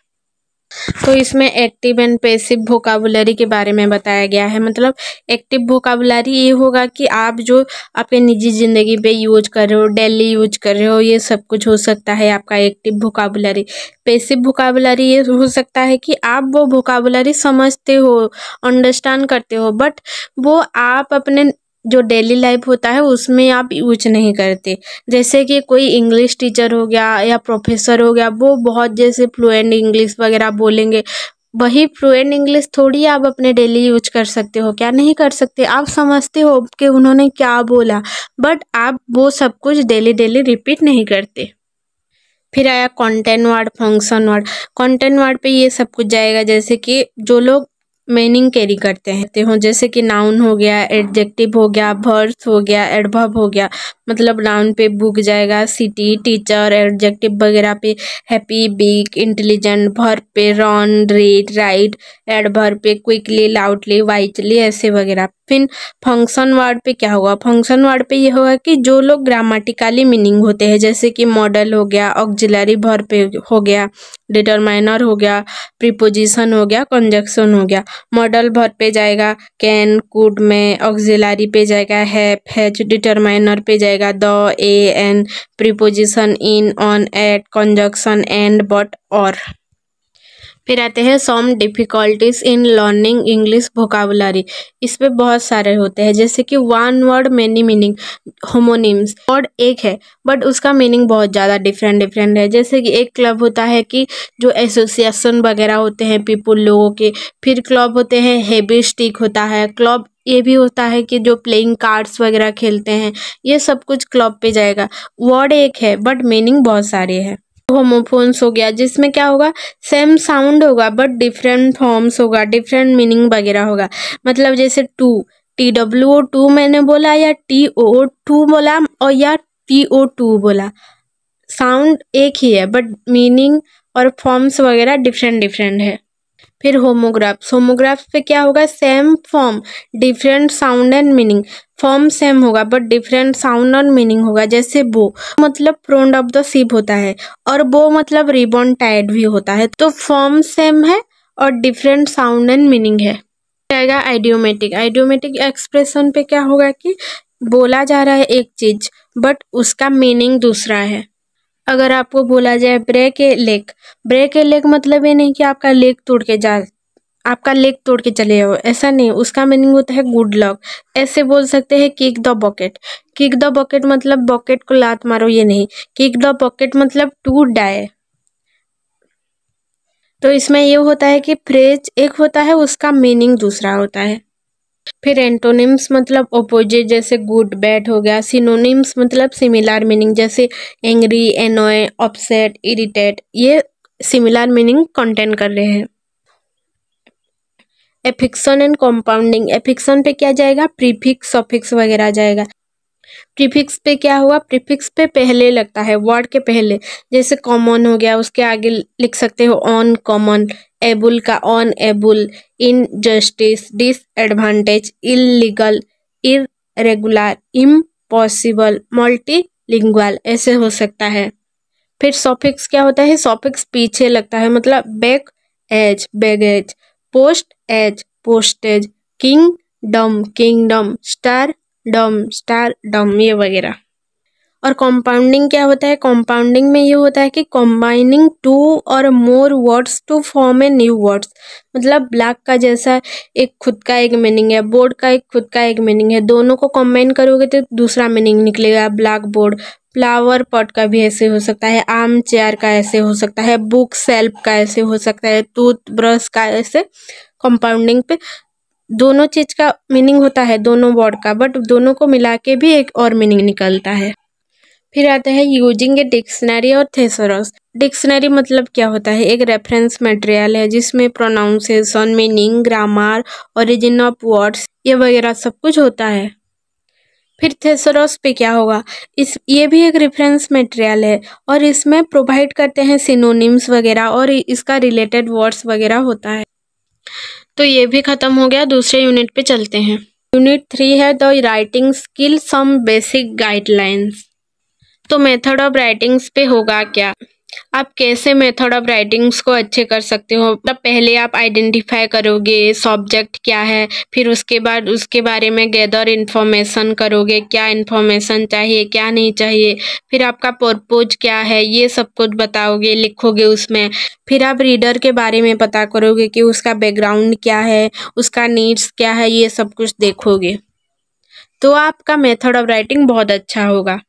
[SPEAKER 1] तो इसमें एक्टिव एंड पैसिव वोकाबुलरी के बारे में बताया गया है। मतलब एक्टिव वोकाबुलरी ये होगा कि आप जो अपने निजी ज़िंदगी पे यूज कर रहे हो, डेली यूज कर रहे हो, ये सब कुछ हो सकता है आपका एक्टिव वोकाबुलरी। पैसिव वोकाबुलरी ये हो सकता है कि आप वो वोकाबुलरी समझते हो, अंडरस्टैंड करते हो, बट वो आप अपने जो डेली लाइफ होता है उसमें आप यूज नहीं करते। जैसे कि कोई इंग्लिश टीचर हो गया या प्रोफेसर हो गया, वो बहुत जैसे फ्लुएंट इंग्लिश वगैरह बोलेंगे, वही फ्लुएंट इंग्लिश थोड़ी आप अपने डेली यूज कर सकते हो, क्या नहीं कर सकते। आप समझते हो कि उन्होंने क्या बोला, बट आप वो सब कुछ डेली डेली रिपीट नहीं करते। फिर आया content word, function word. Content word पे ये सब कुछ जाएगा, जैसे कि जो लोग मीनिंग कैरी करते हैं, जैसे कि नाउन हो गया, एडजेक्टिव हो गया, वर्ब्स हो गया, एडवर्ब हो गया। मतलब नाउन पे बुक जाएगा, सिटी, टीचर, एडजेक्टिव वगैरह पे हैप्पी, बिग, इंटेलिजेंट, वर्ब पे रन, रीड, राइट, एडवर्ब पे क्विकली, लाउडली, वाइजली, ऐसे वगैरह। फिर फंक्शन वर्ड पे क्या होगा, फंक्शन वर्ड पे ये होगा कि जो लोग ग्रामेटिकली मीनिंग होते हैं, जैसे कि मॉडल हो गया, ऑक्सिलरी वर्ब पे हो गया, डिटरमाइनर हो गया, प्रीपोजिशन हो गया, कंजक्शन हो गया। मॉडल वर्ब पे जाएगा कैन, कुड, में, ऑक्सिलरी पे जाएगा हैव, हैज, डिटरमाइनर पे जाएगा the, a, an, preposition in, on, at, conjunction and, but, और। फिर आते हैं some difficulties in learning English vocabulary. इस पे बहुत सारे होते हैं, जैसे कि one word many meaning, homonyms. Word एक है बट उसका मीनिंग बहुत ज़्यादा डिफरेंट है। जैसे कि एक क्लब होता है कि जो एसोसिएशन वगैरह होते हैं पीपुल लोगों के। फिर क्लब होते हैं, हैबी स्टिक होता है क्लब। ये भी होता है कि जो प्लेइंग कार्ड्स वगैरह खेलते हैं, ये सब कुछ क्लब पे जाएगा। वर्ड एक है बट मीनिंग बहुत सारे हैं। होमोफोन्स हो गया, जिसमें क्या होगा, सेम साउंड होगा बट डिफरेंट फॉर्म्स होगा, डिफरेंट मीनिंग वगैरह होगा। मतलब जैसे टू, TWO2 मैंने बोला, या TOO2 बोला, और या TO2 बोला, साउंड एक ही है बट मीनिंग और फॉर्म्स वगैरह डिफरेंट है। फिर होमोग्राफ्स पे क्या होगा, same form, different sound and meaning. Form same होगा बट डिफरेंट साउंड और मीनिंग होगा। जैसे बो मतलब फ्रंट ऑफ द शिप होता है, और बो मतलब रिबन टाइड भी होता है। तो फॉर्म सेम है और डिफरेंट साउंड एंड मीनिंग है। आएगा आइडियोमेटिक एक्सप्रेशन पे क्या होगा कि बोला जा रहा है एक चीज बट उसका मीनिंग दूसरा है। अगर आपको बोला जाए ब्रेक ए लेग मतलब ये नहीं कि आपका लेग तोड़ के चले जाओ, ऐसा नहीं। उसका मीनिंग होता है गुड लक। ऐसे बोल सकते हैं किक द बकेट मतलब बकेट को लात मारो, ये नहीं। किक द बकेट मतलब टू डाई। तो इसमें ये होता है कि फ्रेज एक होता है, उसका मीनिंग दूसरा होता है। फिर एंटोनिम्स मतलब ऑपोजिट, जैसे गुड, बैड हो गया। सिनोनिम्स मतलब सिमिलर मीनिंग, जैसे एंग्री, एनॉय, अपसेट, इरिटेट, ये सिमिलर मीनिंग कंटेन कर रहे हैं। एफिक्सन एंड कंपाउंडिंग। एफिक्सन पे क्या जाएगा, प्रीफिक्स, सफिक्स वगैरह जाएगा। प्रीफिक्स पे क्या हुआ, प्रीफिक्स पे पहले लगता है, वर्ड के पहले। जैसे कॉमन हो गया, उसके आगे लिख सकते हो ऑन कॉमन। एबुल का on able. Injustice, disadvantage, illegal, irregular, impossible, multilingual, ऐसे हो सकता है। फिर सॉफिक्स क्या होता है, सॉफिक्स पीछे लगता है, मतलब back age, baggage, post age, postage, kingdom, kingdom, star dom, ये वगैरह। और कंपाउंडिंग क्या होता है? कंपाउंडिंग में ये होता है कि कंबाइनिंग टू और more words to form a new words. मतलब ब्लैक का जैसा एक खुद का एक मीनिंग है, बोर्ड का एक खुद का एक मीनिंग है, दोनों को कंबाइन करोगे तो दूसरा मीनिंग निकलेगा। ब्लैक बोर्ड, फ्लावर पॉट का भी ऐसे हो सकता है, आर्म चेयर का ऐसे हो सकता है, बुक सेल्फ का ऐसे हो सकता है, टूथ ब्रश का ऐसे। कंपाउंडिंग पे दोनों चीज का मीनिंग होता है, दोनों वर्ड का, बट दोनों को मिला के भी एक और मीनिंग निकलता है। फिर आता है यूजिंग ए डिक्शनरी और थेसरस। डिक्शनरी मतलब क्या होता है? एक रेफरेंस मटेरियल है जिसमें pronunciation, meaning, grammar, origin of words ये वगैरह सब कुछ होता है। फिर थेसरस पे क्या होगा? ये भी एक रेफरेंस मटेरियल है और इसमें प्रोवाइड करते हैं सिनोनिम्स वगैरह और इसका रिलेटेड वर्ड्स वगैरह होता है। तो ये भी खत्म हो गया। दूसरे यूनिट पे चलते हैं। यूनिट 3 है the writing skill, some basic guidelines. तो मेथड ऑफ राइटिंग्स पे होगा क्या? आप कैसे मेथड ऑफ राइटिंग्स को अच्छे कर सकते हो? मतलब पहले आप आइडेंटिफाई करोगे सब्जेक्ट क्या है, फिर उसके बाद उसके बारे में गैदर इन्फॉर्मेशन करोगे, क्या इन्फॉर्मेशन चाहिए क्या नहीं चाहिए, फिर आपका पर्पज क्या है ये सब कुछ बताओगे, लिखोगे उसमें। फिर आप रीडर के बारे में पता करोगे कि उसका बैकग्राउंड क्या है, उसका नीड्स क्या है, ये सब कुछ देखोगे, तो आपका मेथड ऑफ राइटिंग बहुत अच्छा होगा।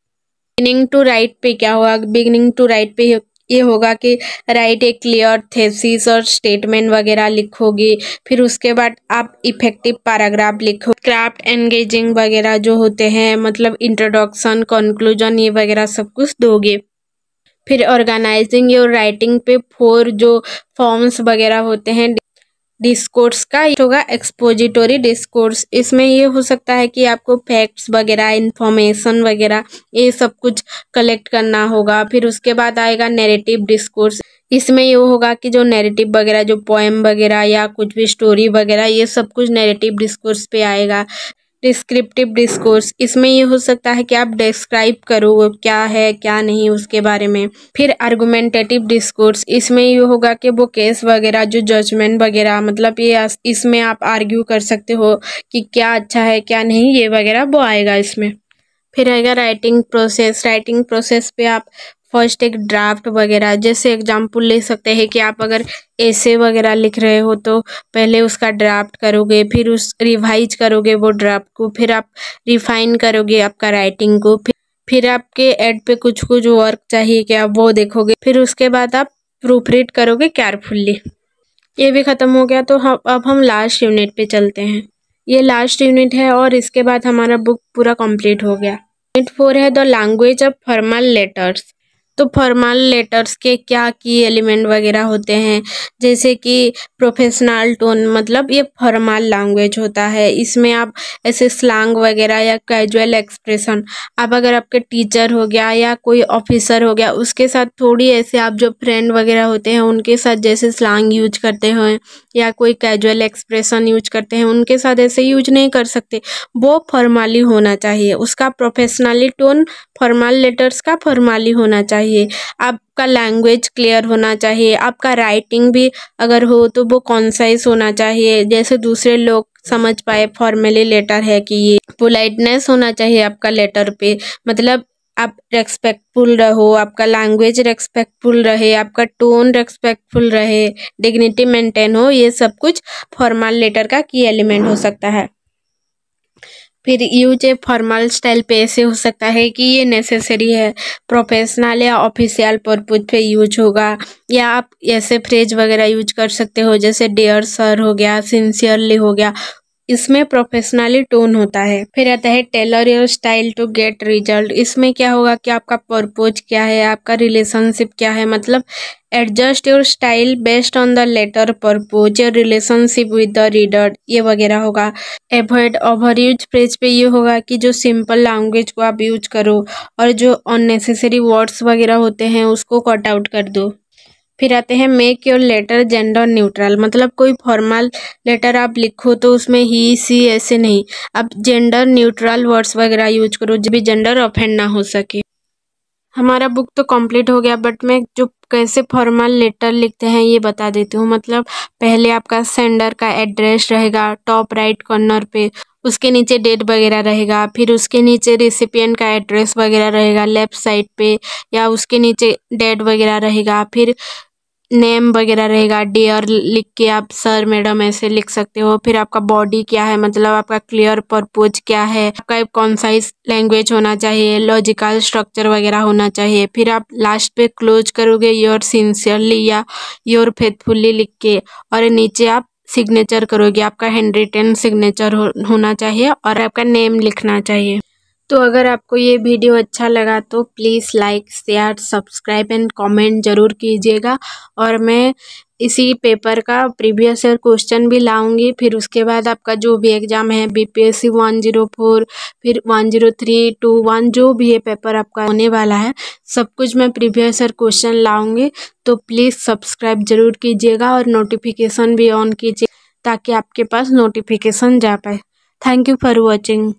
[SPEAKER 1] बिगिनिंग टू राइट पे क्या होगा? बिगिनिंग टू राइट पे ये होगा कि राइट ए क्लियर थेसिस और स्टेटमेंट वगैरह लिखोगे। फिर उसके बाद आप इफेक्टिव पैराग्राफ लिखो, क्राफ्ट एंगेजिंग वगैरह जो होते हैं, मतलब इंट्रोडक्शन, कंक्लूजन, ये वगैरह सब कुछ दोगे। फिर ऑर्गेनाइजिंग योर राइटिंग पे 4 जो फॉर्म्स वगैरह होते हैं डिस्कोर्स का होगा। एक्सपोजिटोरी डिस्कोर्स, इसमें ये हो सकता है कि आपको फैक्ट्स वगैरह, इंफॉर्मेशन वगैरह ये सब कुछ कलेक्ट करना होगा। फिर उसके बाद आएगा नैरेटिव डिस्कोर्स, इसमें ये होगा कि जो नैरेटिव वगैरह, जो पोएम वगैरह या कुछ भी स्टोरी वगैरह, ये सब कुछ नैरेटिव डिस्कोर्स पे आएगा। डिस्क्रिप्टिव डिस्कोर्स, इसमें ये हो सकता है कि आप डिस्क्राइब करो क्या है क्या नहीं उसके बारे में। फिर आर्गुमेंटेटिव डिस्कोर्स, इसमें ये होगा कि वो केस वगैरह, जो जजमेंट वगैरह, मतलब ये इसमें आप आर्ग्यू कर सकते हो कि क्या अच्छा है क्या नहीं, ये वगैरह वो आएगा इसमें। फिर आएगा राइटिंग प्रोसेस। राइटिंग प्रोसेस पे आप फर्स्ट एक ड्राफ्ट वगैरह, जैसे एग्जाम्पल ले सकते हैं कि आप अगर ऐसे वगैरह लिख रहे हो तो पहले उसका ड्राफ्ट करोगे, फिर उस रिवाइज करोगे वो ड्राफ्ट को, फिर आप रिफाइन करोगे आपका राइटिंग को, फिर आपके एड पे कुछ कुछ वर्क चाहिए क्या वो देखोगे, फिर उसके बाद आप प्रूफ रीड करोगे केयरफुल्ली। ये भी खत्म हो गया। तो अब हम लास्ट यूनिट पे चलते हैं। ये लास्ट यूनिट है और इसके बाद हमारा बुक पूरा कंप्लीट हो गया। यूनिट 4 है the language of formal letters. तो फॉर्मल लेटर्स के क्या की एलिमेंट वगैरह होते हैं, जैसे कि प्रोफेशनल टोन, मतलब ये फॉर्मल लैंग्वेज होता है। इसमें आप ऐसे स्लैंग वगैरह या कैजुअल एक्सप्रेशन, आप अगर आपके टीचर हो गया या कोई ऑफिसर हो गया उसके साथ थोड़ी ऐसे, आप जो फ्रेंड वगैरह होते हैं उनके साथ जैसे स्लैंग यूज करते हैं या कोई कैजुअल एक्सप्रेशन यूज करते हैं, उनके साथ ऐसे यूज नहीं कर सकते, वो फॉर्मली होना चाहिए। उसका प्रोफेशनली टोन फॉर्मल लेटर्स का फॉर्मली होना चाहिए। आपका लैंग्वेज क्लियर होना चाहिए, आपका राइटिंग भी अगर हो तो वो कॉन्साइज होना चाहिए, जैसे दूसरे लोग समझ पाए फॉर्मली लेटर है कि ये। पोलाइटनेस होना चाहिए आपका लेटर पे, मतलब आप रेस्पेक्टफुल रहो, आपका लैंग्वेज रेस्पेक्टफुल रहे, आपका टोन रेस्पेक्टफुल रहे, डिग्निटी मेंटेन हो, ये सब कुछ फॉर्मल लेटर का की एलिमेंट हो सकता है। फिर यूज ए फॉर्मल स्टाइल पे ऐसे हो सकता है कि ये नेसेसरी है, प्रोफेशनल या ऑफिशियल पर्पज पे यूज होगा, या आप ऐसे फ्रेज वगैरह यूज कर सकते हो जैसे डियर सर हो गया, सिंसियरली हो गया, इसमें प्रोफेशनली टोन होता है। फिर आता है tailor your style to get result. इसमें क्या होगा कि आपका पर्पज क्या है, आपका रिलेशनशिप क्या है, मतलब adjust your style based on the letter, purpose, your relationship with the reader, ये वगैरह होगा। एवॉइड ओवर यूज फ्रेज पे ये होगा कि जो सिंपल लैंग्वेज को आप यूज करो और जो अननेसेसरी वर्ड्स वगैरह होते हैं उसको कट आउट कर दो। फिर आते हैं make your letter gender neutral, मतलब कोई फॉर्मल लेटर आप लिखो तो उसमें ही सी ऐसे नहीं, आप जेंडर न्यूट्रल वर्ड्स वगैरह यूज करो जो भी जेंडर ऑफेंड ना हो सके। हमारा बुक तो कंप्लीट हो गया, बट मैं जो कैसे फॉर्मल लेटर लिखते हैं ये बता देती हूँ। मतलब पहले आपका सेंडर का एड्रेस रहेगा टॉप राइट कॉर्नर पे, उसके नीचे डेट वगैरह रहेगा, फिर उसके नीचे रिसिपिएंट का एड्रेस वगैरह रहेगा लेफ्ट साइड पे, या उसके नीचे डेट वगैरह रहेगा, फिर नेम वगैरह रहेगा, डियर लिख के आप सर मैडम ऐसे लिख सकते हो। फिर आपका बॉडी क्या है, मतलब आपका क्लियर पर्पज क्या है, आपका कौन सा लैंग्वेज होना चाहिए, लॉजिकल स्ट्रक्चर वगैरह होना चाहिए। फिर आप लास्ट पे क्लोज करोगे योर सिंसियरली या योर फेथफुली लिख के, और नीचे आप सिग्नेचर करोगे। आपका हैंड रिटन सिग्नेचर होना चाहिए और आपका नेम लिखना चाहिए। तो अगर आपको ये वीडियो अच्छा लगा तो please like share subscribe and comment ज़रूर कीजिएगा। और मैं इसी पेपर का प्रीवियस ईयर क्वेश्चन भी लाऊंगी। फिर उसके बाद आपका जो भी एग्ज़ाम है BPSC 104 फिर 103 21 जो भी ये पेपर आपका होने वाला है, सब कुछ मैं प्रीवियस ईयर क्वेश्चन लाऊंगी। तो प्लीज़ सब्सक्राइब ज़रूर कीजिएगा और नोटिफिकेशन भी ऑन कीजिए ताकि आपके पास नोटिफिकेशन जा पाए। Thank you for watching.